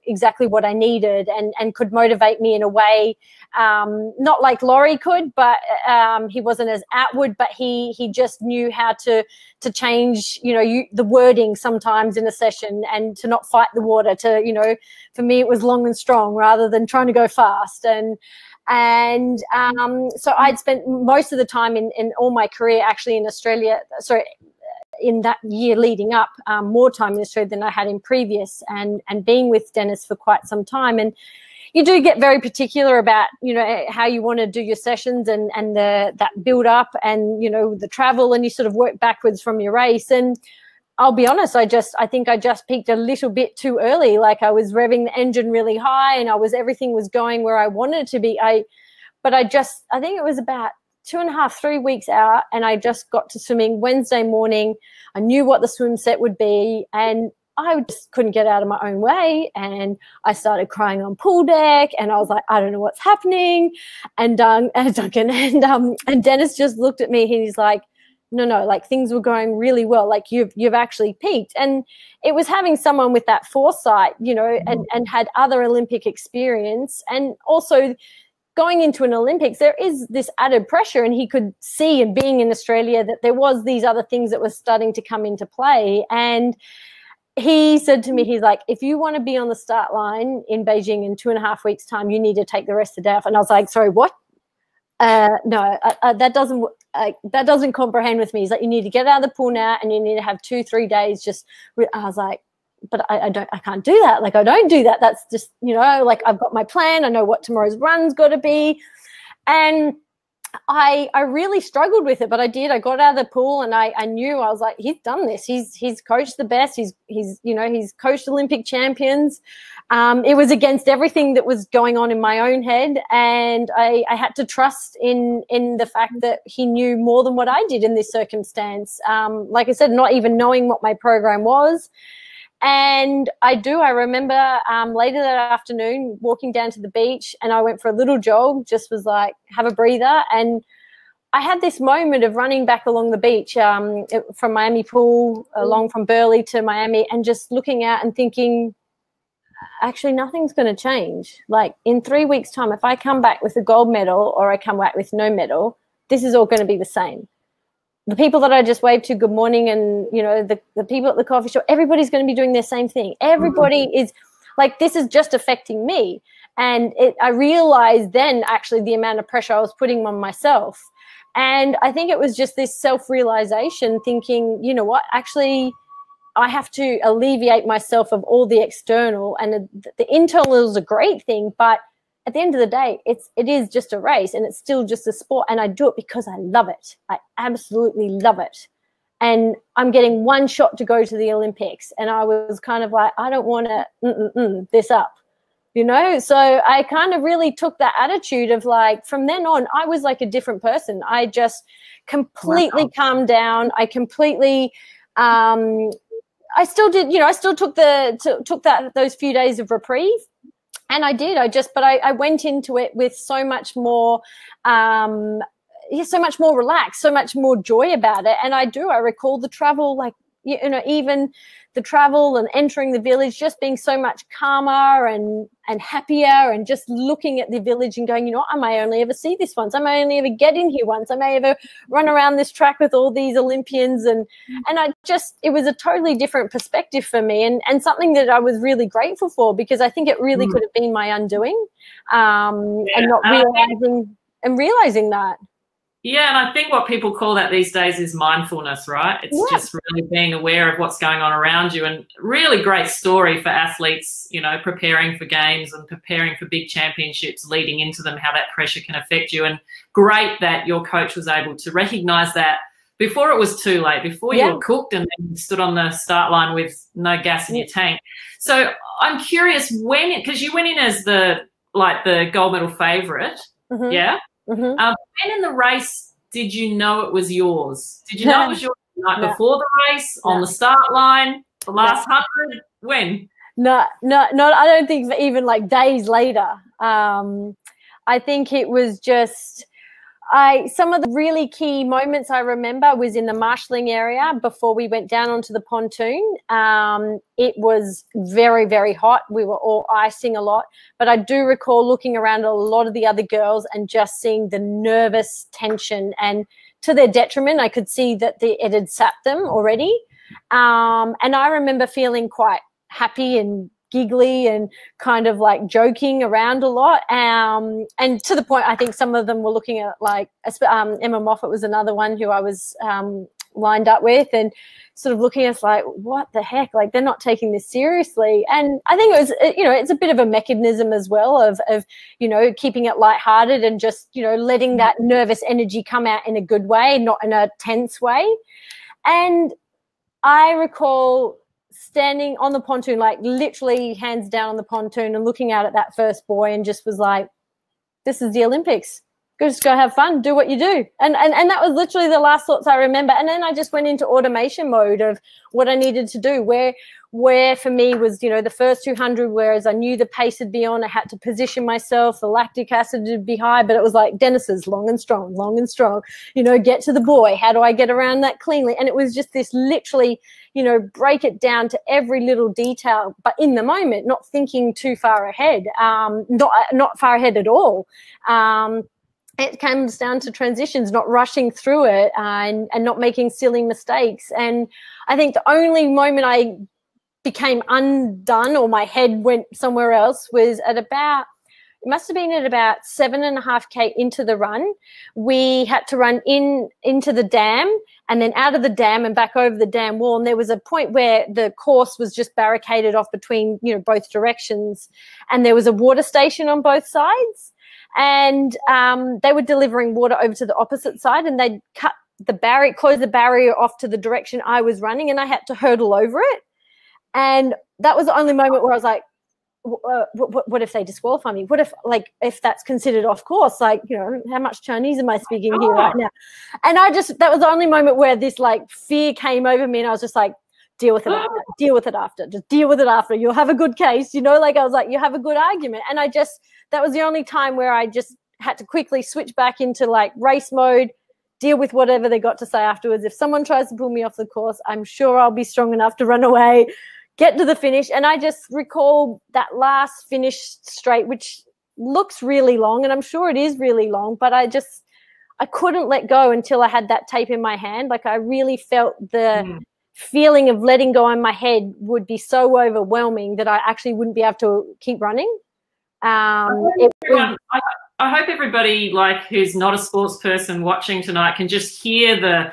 exactly what I needed, and could motivate me in a way, not like Laurie could, but he wasn't as outward, but he just knew how to change, the wording sometimes in a session, and to not fight the water, for me it was long and strong rather than trying to go fast. And so I'd spent most of the time in all my career actually in Australia, in that year leading up, more time in Australia than I had in previous, and being with Dennis for quite some time. And you do get very particular about, how you want to do your sessions, and that build up, and, the travel, and you sort of work backwards from your race. And I'll be honest, I think I just peaked a little bit too early. Like, I was revving the engine really high, and everything was going where I wanted it to be. I think it was about 2.5, 3 weeks out, and I just got to swimming Wednesday morning. I knew what the swim set would be, and I just couldn't get out of my own way, and I started crying on pool deck, and I was like, I don't know what's happening. And Duncan and Dennis just looked at me, and he's like, no, like, things were going really well. Like, you've actually peaked. And it was having someone with that foresight, and had other Olympic experience, and also going into an Olympics, there is this added pressure, and he could see, and being in Australia, that there was these other things that were starting to come into play. And he said to me, he's like, if you want to be on the start line in Beijing in 2.5 weeks' time, you need to take the rest of the day off. And I was like, sorry, what? No, that doesn't comprehend with me. He's like, you need to get out of the pool now, and you need to have 2-3 days. I was like, but I can't do that. Like, I don't do that. That's just, like, I've got my plan. I know what tomorrow's run's got to be. And I really struggled with it, but I did. I got out of the pool, and I knew, I was like, he's done this. He's coached the best. He's coached Olympic champions. It was against everything that was going on in my own head, and I had to trust in the fact that he knew more than what I did in this circumstance. Like I said, not even knowing what my program was. And I remember later that afternoon walking down to the beach, and I went for a little jog, just was like, have a breather. And I had this moment of running back along the beach from Miami Pool, along from Burleigh to Miami, and just looking out and thinking, actually, nothing's going to change. Like, in 3 weeks' time, if I come back with a gold medal or I come back with no medal, this is all going to be the same. The people that I just waved to good morning, and, the people at the coffee shop, everybody's going to be doing the same thing. Everybody is like, this is just affecting me. And I realized then actually the amount of pressure I was putting on myself. And I think it was just this self-realization, thinking, you know what, actually, I have to alleviate myself of all the external, and the internal is a great thing, but at the end of the day, it is just a race, and it's still just a sport, and I do it because I love it. I absolutely love it. And I'm getting one shot to go to the Olympics, and I was kind of like, I don't want to this up, So I kind of really took that attitude of, like, from then on, I was like a different person. I just completely calmed down. I completely I still did, I still took those few days of reprieve. And I did. I went into it with so much more, so much more relaxed, so much more joy about it. And I recall the travel, like, even the travel and entering the village, just being so much calmer and happier, and just looking at the village and going, I may only ever see this once. I may only ever get in here once. I may ever run around this track with all these Olympians. And it was a totally different perspective for me, and something that I was really grateful for, because I think it really could have been my undoing, and not realizing that. Yeah, and I think what people call that these days is mindfulness, right? It's just really being aware of what's going on around you, and really great story for athletes, preparing for games and preparing for big championships, leading into them, how that pressure can affect you. And great that your coach was able to recognise that before it was too late, before you were cooked and then stood on the start line with no gas in your tank. So I'm curious when, because you went in as the gold medal favourite, when in the race did you know it was yours? Did you know it was yours the night before the race, on the start line, the last 100? When? No, I don't think even like days later. I think it was just some of the really key moments I remember was in the marshalling area before we went down onto the pontoon. It was very, very hot. We were all icing a lot. But I do recall looking around at a lot of the other girls and just seeing the nervous tension. And to their detriment, I could see that it had sapped them already. And I remember feeling quite happy and giggly and kind of like joking around a lot. And to the point, I think some of them were looking at like Emma Moffat was another one who I was lined up with, and sort of looking at us like, what the heck? Like, they're not taking this seriously. And I think it was, it's a bit of a mechanism as well of keeping it lighthearted and just, letting that nervous energy come out in a good way, not in a tense way. And I recall standing on the pontoon, like literally hands down on the pontoon and looking out at that first boy and just was like, this is the Olympics. Just go have fun, do what you do. And that was literally the last thoughts I remember. And then I just went into automation mode of what I needed to do, where for me was, the first 200, whereas I knew the pace would be on, I had to position myself, the lactic acid would be high, but it was like Dennis's long and strong, get to the buoy. How do I get around that cleanly? And it was just this literally, break it down to every little detail, but in the moment, not thinking too far ahead, not far ahead at all. It comes down to transitions, not rushing through it and not making silly mistakes. And I think the only moment I became undone or my head went somewhere else was at about 7.5K into the run. We had to run into the dam and then out of the dam and back over the dam wall. And there was a point where the course was just barricaded off between, both directions. And there was a water station on both sides. And they were delivering water over to the opposite side, and they'd close the barrier off to the direction I was running, and I had to hurdle over it. And that was the only moment where I was like, what if they disqualify me? What if that's considered off course? Like, how much Chinese am I speaking here right now? And that was the only moment where this like fear came over me, and I was just like, deal with it after, just deal with it after. You'll have a good case, I was like, you have a good argument. And that was the only time where I just had to quickly switch back into like race mode, deal with whatever they got to say afterwards. If someone tries to pull me off the course, I'm sure I'll be strong enough to run away, get to the finish. And I just recall that last finish straight, which looks really long, and I'm sure it is really long, but I couldn't let go until I had that tape in my hand. Like, I really felt the feeling of letting go in my head would be so overwhelming that I actually wouldn't be able to keep running. I hope everybody who's not a sports person watching tonight can just hear the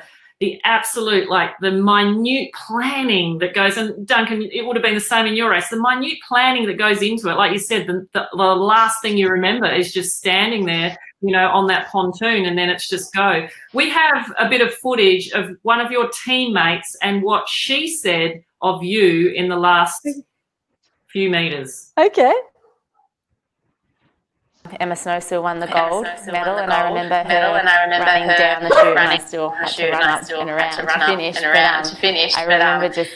absolute, the minute planning that goes, and Duncan, it would have been the same in your race, the minute planning that goes into it. Like you said, the last thing you remember is just standing there, on that pontoon, and then it's just go. We have a bit of footage of one of your teammates and what she said of you in the last few meters. Okay. Emma Snowsill won the gold medal, and I remember her running down the chute, and I still had to run up and around to finish. I remember just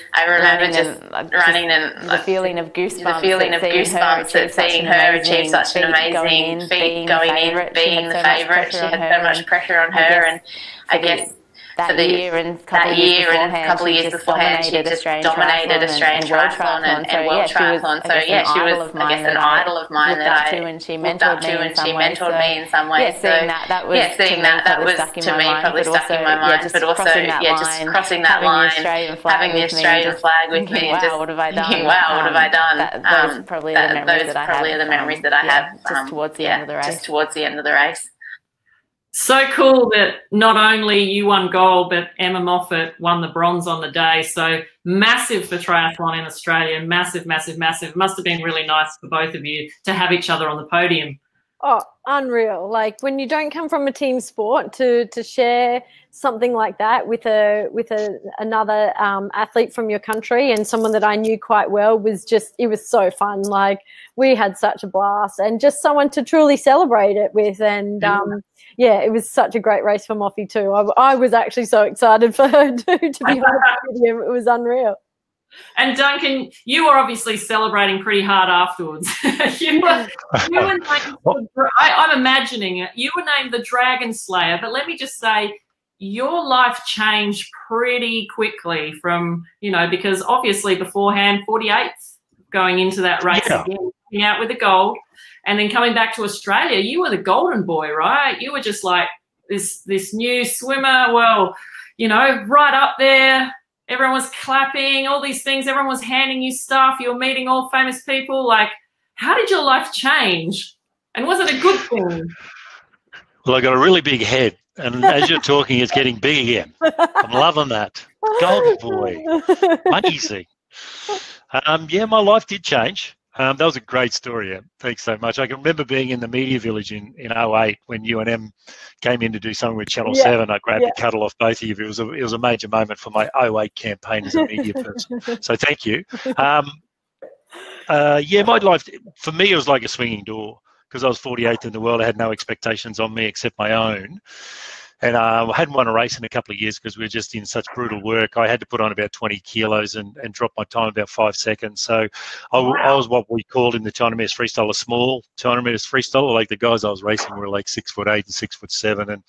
running and the feeling of goosebumps, seeing her achieve such an amazing feat, going in, being the favourite. She had so much pressure on her, and I guess that year and a couple of years beforehand, she just dominated Australian triathlon and world triathlon. So yeah, she was, I guess, an idol of mine that I looked up to, and she mentored me in some way. So that was to me probably stuck in my mind. But also, just crossing that line, having the Australian flag with me, and just thinking, wow, what have I done? Those are probably the memories that I have just towards the end of the race. So cool that not only you won gold, but Emma Moffat won the bronze on the day. So massive for triathlon in Australia. Massive, massive, massive. Must have been really nice for both of you to have each other on the podium. Oh, unreal. Like when you don't come from a team sport to share something like that with another athlete from your country and someone that I knew quite well it was so fun. Like we had such a blast and just someone to truly celebrate it with. And yeah, it was such a great race for Moffy too. I was actually so excited for her too, to be honest with you. It was unreal. And Duncan, you were obviously celebrating pretty hard afterwards. you were named I'm imagining it. You were named the Dragon Slayer, but let me just say, your life changed pretty quickly from, because obviously beforehand, 48th, going into that race again, coming out with the gold, and then coming back to Australia, you were the golden boy, right? You were just like this new swimmer, right up there. Everyone was clapping, all these things. Everyone was handing you stuff. You were meeting all famous people. Like, how did your life change? And was it a good thing? Well, I got a really big head. And as you're talking, it's getting big again. I'm loving that. Golden boy. Amazing. Yeah, my life did change. That was a great story, Em. Thanks so much. I can remember being in the media village in 08 when you and Em came in to do something with Channel 7. I grabbed the cuddle off both of you. It was a major moment for my 08 campaign as a media person. So thank you. Yeah, my life, for me, it was like a swinging door because I was 48th in the world. I had no expectations on me except my own. And I hadn't won a race in a couple of years because we were just in such brutal work. I had to put on about 20 kilos and drop my time about 5 seconds. So I was what we called in the 200 metres freestyle a small 200 metres freestyle. Like the guys I was racing were like 6'8" and 6'7",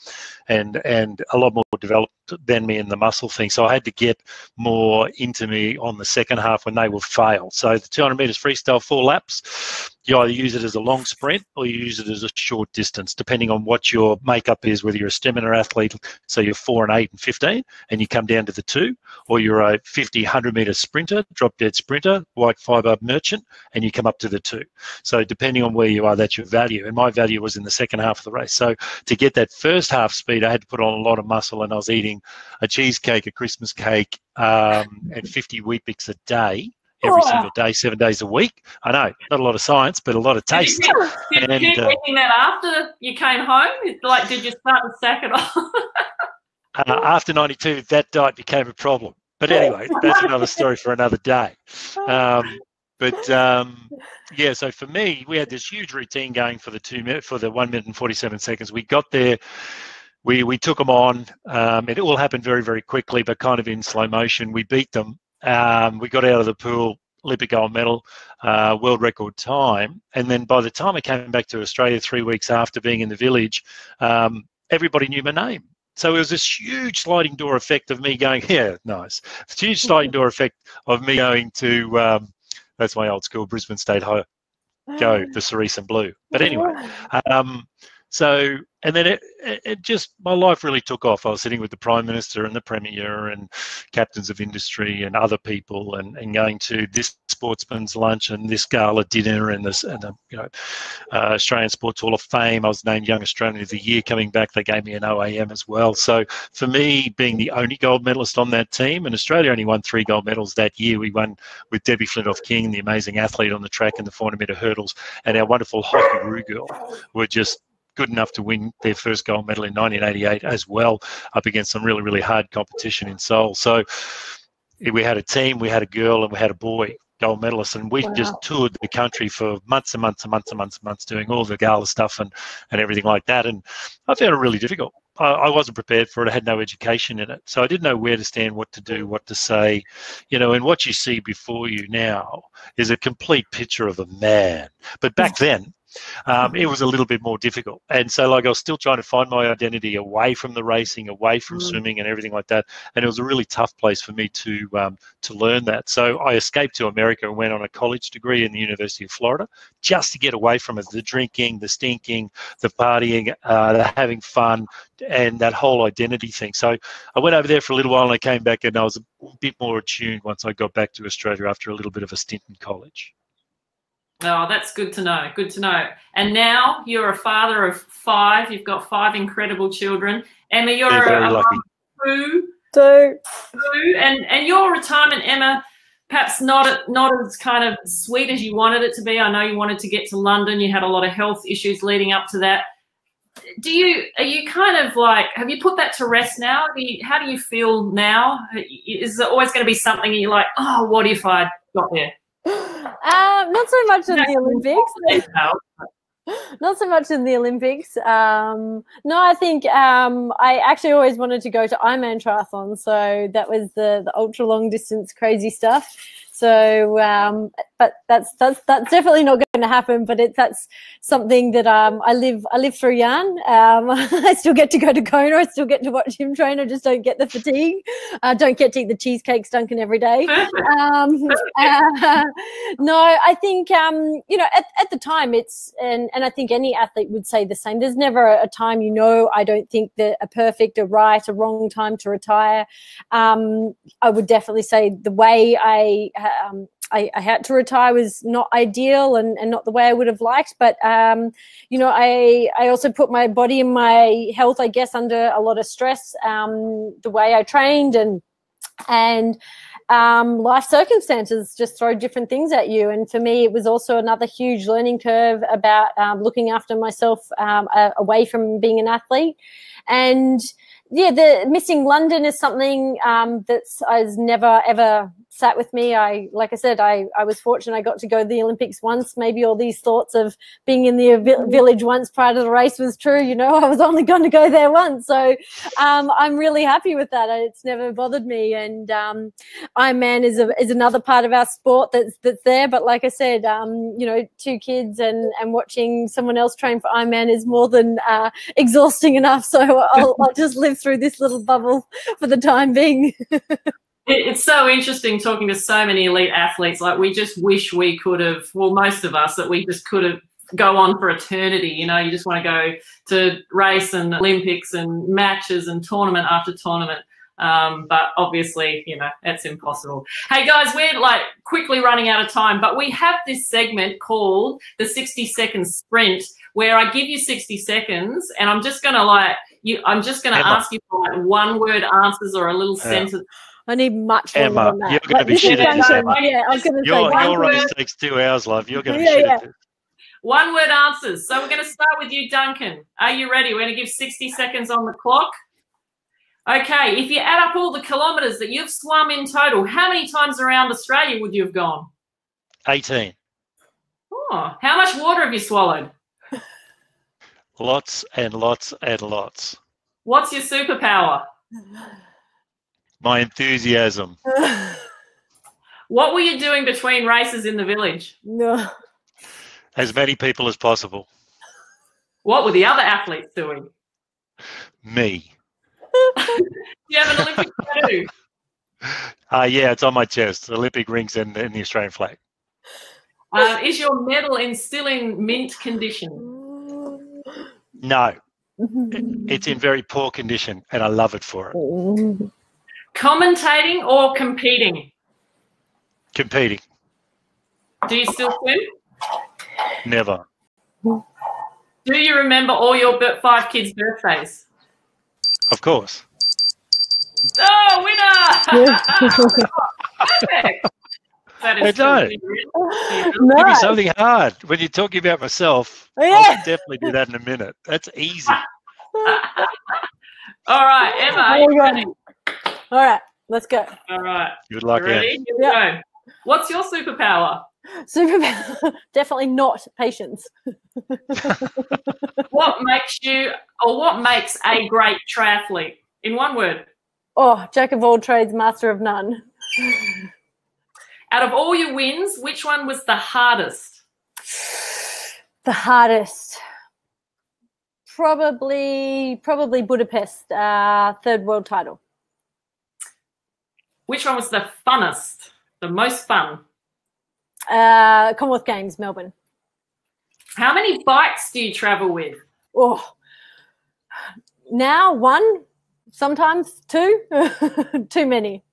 and a lot more developed than me in the muscle thing. So I had to get more into me on the second half when they would fail. So the 200 metres freestyle, 4 laps. You either use it as a long sprint or you use it as a short distance, depending on what your makeup is, whether you're a stamina athlete, so you're 4 and 8 and 15, and you come down to the 2, or you're a 50, 100-metre sprinter, drop-dead sprinter, white fibre merchant, and you come up to the 2. So depending on where you are, that's your value. And my value was in the second half of the race. So to get that first half speed, I had to put on a lot of muscle, and I was eating a cheesecake, a Christmas cake, and 50 Weet-Bix a day. Every single day, 7 days a week. I know, not a lot of science, but a lot of taste. Did you keep eating that after you came home? Like, did you start to sack it off? After 92, that diet became a problem. But anyway, that's another story for another day. Yeah, so for me, we had this huge routine going for the 1 minute and 47 seconds. We got there. We took them on. It all happened very, very quickly, but kind of in slow motion. We beat them. We got out of the pool, Olympic gold medal, world record time. And then by the time I came back to Australia 3 weeks after being in the village, everybody knew my name. So it was this huge sliding door effect of me going, yeah, nice. It's a huge sliding door effect of me going to, that's my old school, Brisbane State High, go, the cerise and blue. But anyway, so, and then it just, my life really took off. I was sitting with the Prime Minister and the Premier and captains of industry and other people and going to this sportsman's lunch and this gala dinner and Australian Sports Hall of Fame. I was named Young Australian of the Year coming back. They gave me an OAM as well. So for me, being the only gold medalist on that team, and Australia only won 3 gold medals that year. We won with Debbie Flintoff-King, the amazing athlete on the track and the 400-metre hurdles, and our wonderful hockey Roo girl were just good enough to win their first gold medal in 1988 as well, up against some really, really hard competition in Seoul. So we had a team, we had a girl, and we had a boy gold medalist, and we just toured the country for months and months and months and months and months doing all the gala stuff and everything like that. And I found it really difficult. I wasn't prepared for it. I had no education in it. So I didn't know where to stand, what to do, what to say. And what you see before you now is a complete picture of a man. But back then, it was a little bit more difficult. And so I was still trying to find my identity away from the racing, away from swimming and everything like that. And it was a really tough place for me to learn that. So I escaped to America and went on a college degree in the University of Florida just to get away from it, the drinking, the stinking, the partying, the having fun, and that whole identity thing. So I went over there for a little while and I came back and I was a bit more attuned once I got back to Australia after a little bit of a stint in college. Oh, that's good to know. Good to know. And now you're a father of 5. You've got 5 incredible children. Emma, you're a mum of 2. And your retirement, Emma, perhaps not as kind of sweet as you wanted it to be. I know you wanted to get to London. You had a lot of health issues leading up to that. Are you kind of like, have you put that to rest now? How do you feel now? Is it always going to be something you're like, oh, what if I got there? Not so much in the Olympics. Not so much in the Olympics. No, I think I actually always wanted to go to Ironman triathlon, so that was the ultra long distance crazy stuff. So, but that's definitely not going to happen. But that's something that I live through yarn. I still get to go to Kona. I still get to watch him train. I just don't get the fatigue. I don't get to eat the cheesecakes Duncan every day. No, I think you know, at the time it's and I think any athlete would say the same. There's never a time, you know. I don't think that a perfect, a right, a wrong time to retire. I would definitely say the way I had to retire was not ideal and not the way I would have liked. But, you know, I also put my body and my health, I guess, under a lot of stress, the way I trained and life circumstances just throw different things at you. And for me, it was also another huge learning curve about looking after myself away from being an athlete. And, yeah, the missing London is something has never, ever sat with me. Like I said, I was fortunate. I got to go to the Olympics once. Maybe all these thoughts of being in the village once prior to the race was true. You know, I was only going to go there once. So I'm really happy with that. It's never bothered me. And Ironman is another part of our sport that's there. But like I said, you know, 2 kids and watching someone else train for Ironman is more than exhausting enough. So I'll just live through this little bubble for the time being. It's so interesting talking to so many elite athletes. Like, we just wish we could have, well, most of us, that we just could have go on for eternity. You know, you just want to go to race and Olympics and matches and tournament after tournament. But obviously, you know, that's impossible. Hey, guys, we're like quickly running out of time, but we have this segment called the 60-second sprint where I give you 60 seconds and I'm just going to ask you for like one-word answers or a little sentence. I need much longer Emma, than that. you're going to be shit at this, Emma. Yeah, I was going to say your race takes 2 hours, love. You're going to be shit at this. One-word answers. So we're going to start with you, Duncan. Are you ready? We're going to give 60 seconds on the clock. Okay, if you add up all the kilometres that you've swum in total, how many times around Australia would you have gone? 18. Oh, how much water have you swallowed? Lots and lots and lots. What's your superpower? My enthusiasm. What were you doing between races in the village? No. As many people as possible. What were the other athletes doing? Me. Do you have an Olympic tattoo? Yeah, it's on my chest. Olympic rings and the Australian flag. Is your medal still in mint condition? No. It's in very poor condition and I love it for it. Commentating or competing? Competing. Do you still swim? Never. Do you remember all your 5 kids' birthdays? Of course. Oh, winner! Perfect. That is Give me something hard. When you're talking about myself, I'll definitely do that in a minute. That's easy. All right, Emma, are you ready? All right, let's go. All right. Good luck, Emma. Ready? Here we go. What's your superpower? Superpower, definitely not patience. What makes a great triathlete? In one word. Oh, jack of all trades, master of none. Out of all your wins, which one was the hardest? The hardest. Probably Budapest, 3rd world title. Which one was the funnest, the most fun? Commonwealth Games, Melbourne. How many bikes do you travel with? Oh, now 1, sometimes 2. Too many.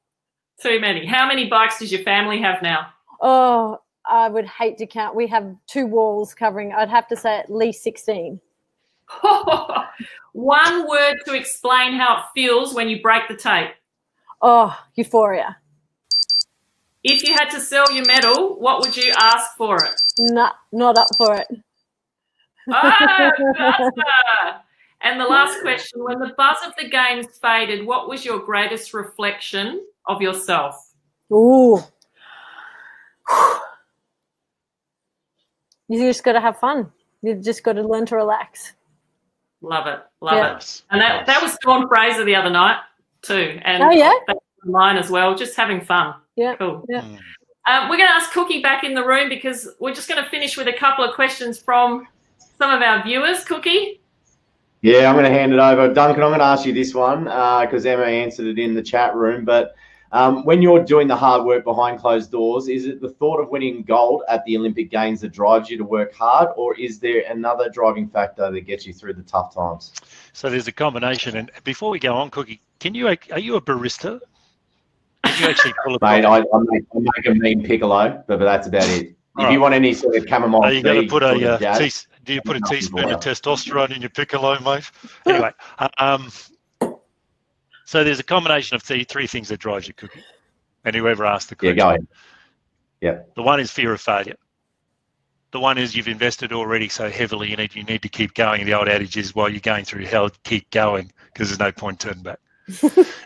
Too many. How many bikes does your family have now? Oh, I would hate to count. We have 2 walls covering, I'd have to say at least 16. One word to explain how it feels when you break the tape. Oh, euphoria. If you had to sell your medal, what would you ask for it? Not up for it. And the last question, when the buzz of the games faded, what was your greatest reflection of yourself? Ooh. You just got to have fun. You've just got to learn to relax. Love it. Love it. And that was Dawn Fraser the other night too. And that's mine as well, just having fun. Yeah. Cool. Yeah. We're going to ask Cookie back in the room because we're just going to finish with a couple of questions from some of our viewers. Cookie? Yeah, I'm going to hand it over. Duncan, I'm going to ask you this one because Emma answered it in the chat room. But when you're doing the hard work behind closed doors, is it the thought of winning gold at the Olympic Games that drives you to work hard, or is there another driving factor that gets you through the tough times? So there's a combination. And before we go on, Cookie, are you a barista? Can you actually pull a Mate, I make a mean piccolo, but that's about it. If you want any sort of chamomile tea, you got to put do you put a teaspoon of testosterone in your piccolo, mate? Anyway, so there's a combination of three things that drives you, Cookie. And whoever asked the question. Yeah, go ahead. Yeah. The one is fear of failure. The one is you've invested already so heavily in it, you need to keep going. The old adage is while you're going through hell, keep going because there's no point turning back.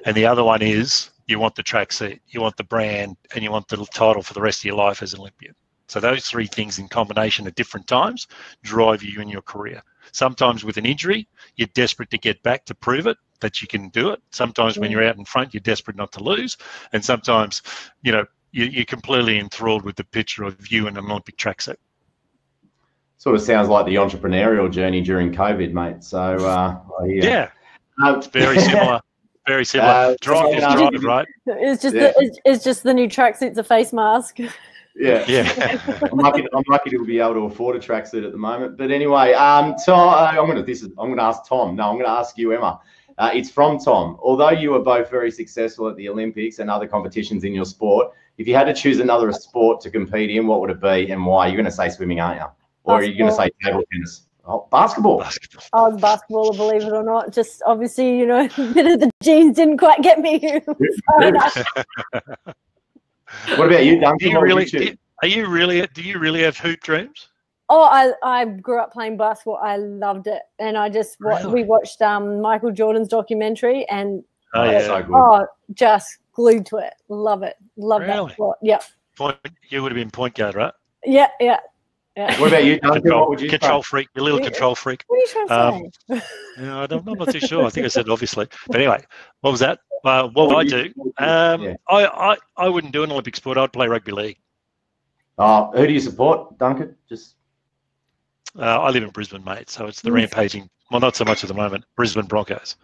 And the other one is you want the tracksuit, you want the brand, and you want the title for the rest of your life as an Olympian. So those three things in combination at different times drive you in your career. Sometimes with an injury, you're desperate to get back to prove it, that you can do it. Sometimes when you're out in front, you're desperate not to lose. And sometimes, you're completely enthralled with the picture of you in an Olympic tracksuit. Sort of sounds like the entrepreneurial journey during COVID, mate. So, yeah, it's very similar. Very similar. Drive is drive, right? It's just the new tracksuit's a face mask. Yeah. I'm lucky to be able to afford a tracksuit at the moment. But anyway, so I'm going to ask Tom. No, I'm going to ask you, Emma. It's from Tom. Although you were both very successful at the Olympics and other competitions in your sport, if you had to choose another sport to compete in, what would it be and why? You're going to say swimming, aren't you? Or are you going to say table tennis? Oh, basketball. Oh, it's basketball, believe it or not. Just obviously, a bit of the genes didn't quite get me. What about you, Duncan? Do you really have hoop dreams? Oh, I grew up playing basketball. I loved it, and we watched Michael Jordan's documentary, and so good. Just glued to it. Love it. Love that sport. Yeah. You would have been point guard, right? Yeah. What about you, Duncan? What would you control freak? You're a little control freak. What are you trying to say? I'm not too sure. I think I said obviously. But anyway, what was that? What would I do? I wouldn't do an Olympic sport. I'd play rugby league. Who do you support, Duncan? I live in Brisbane, mate. So it's the rampaging. Well, not so much at the moment. Brisbane Broncos.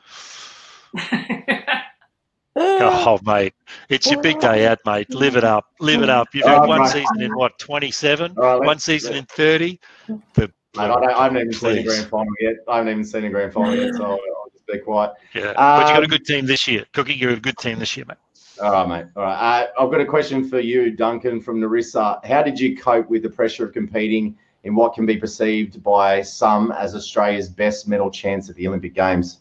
Oh, mate, it's your big day out, mate. Live it up. You've had one season in 27, one season in 30. Mate, I haven't even seen a grand final yet. So I'll just be quiet. Yeah, but you got a good team this year. Cookie, you're a good team this year, mate. All right, mate. All right. I've got a question for you, Duncan, from Narissa. How did you cope with the pressure of competing in what can be perceived by some as Australia's best medal chance at the Olympic Games?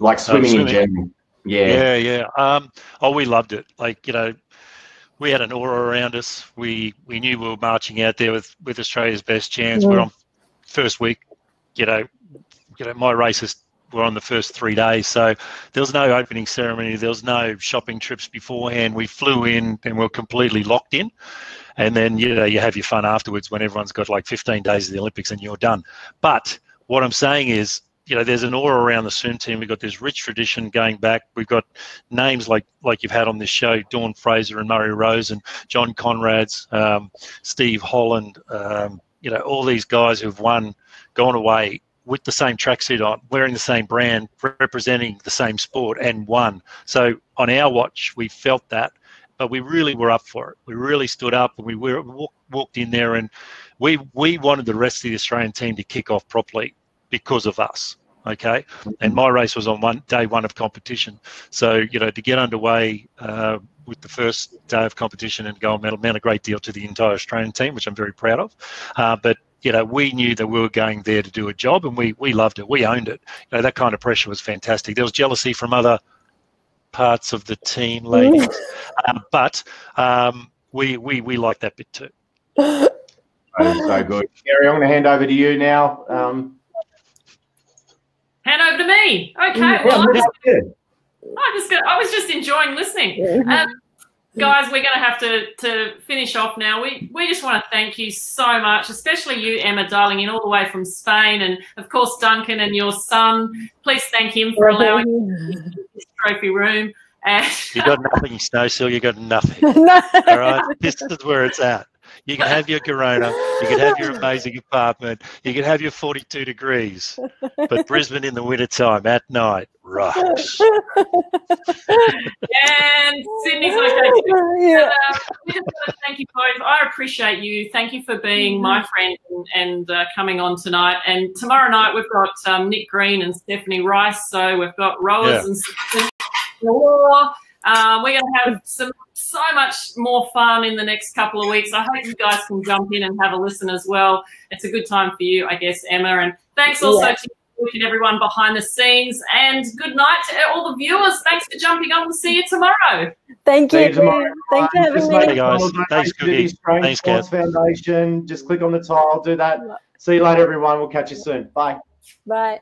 Like swimming in general. Yeah. We loved it. We had an aura around us. We knew we were marching out there with Australia's best chance. We're on first week. My races were on the first 3 days, so there was no opening ceremony. There was no shopping trips beforehand. We flew in and we're completely locked in. And then you have your fun afterwards when everyone's got 15 days of the Olympics and you're done. But what I'm saying is, there's an aura around the swim team. We've got this rich tradition going back. We've got names like you've had on this show, Dawn Fraser and Murray Rose and John Conrad's, Steve Holland, all these guys who've gone away with the same tracksuit on, wearing the same brand, representing the same sport and won. So on our watch, we felt that, but we really were up for it. We really stood up and we walked in there, and we wanted the rest of the Australian team to kick off properly because of us, okay? And my race was on day one of competition. So, to get underway with the first day of competition and gold medal meant a great deal to the entire Australian team, which I'm very proud of. But, we knew that we were going there to do a job, and we loved it. We owned it. That kind of pressure was fantastic. There was jealousy from other parts of the team, ladies. But we like that bit too. So good. Kerri, I'm going to hand over to you now. Hand over to me. Okay. Well, I was just enjoying listening. Guys, we're going to have to finish off now. We just want to thank you so much, especially you, Emma, dialing in all the way from Spain, and of course Duncan and your son. Please thank him for allowing this trophy room. And you got nothing, Snowsill. You got nothing. All right, this is where it's at. You can have your Corona, you can have your amazing apartment, you can have your 42 degrees, but Brisbane in the wintertime at night rocks. And Sydney's okay too. Yeah. We just want to thank you both. I appreciate you. Thank you for being my friend and coming on tonight. And tomorrow night we've got Nick Green and Stephanie Rice, so we've got rowers and we're going to have so much more fun in the next couple of weeks. I hope you guys can jump in and have a listen as well. It's a good time for you, I guess, Emma. And thanks also to you and everyone behind the scenes. And good night to all the viewers. Thanks for jumping on. We'll see you tomorrow. Thank you. Thanks for having me. Hey guys. Thanks, Cookie. Thanks, Kath. Foundation. Just click on the tile. Do that. See you later, everyone. We'll catch you soon. Bye. Bye.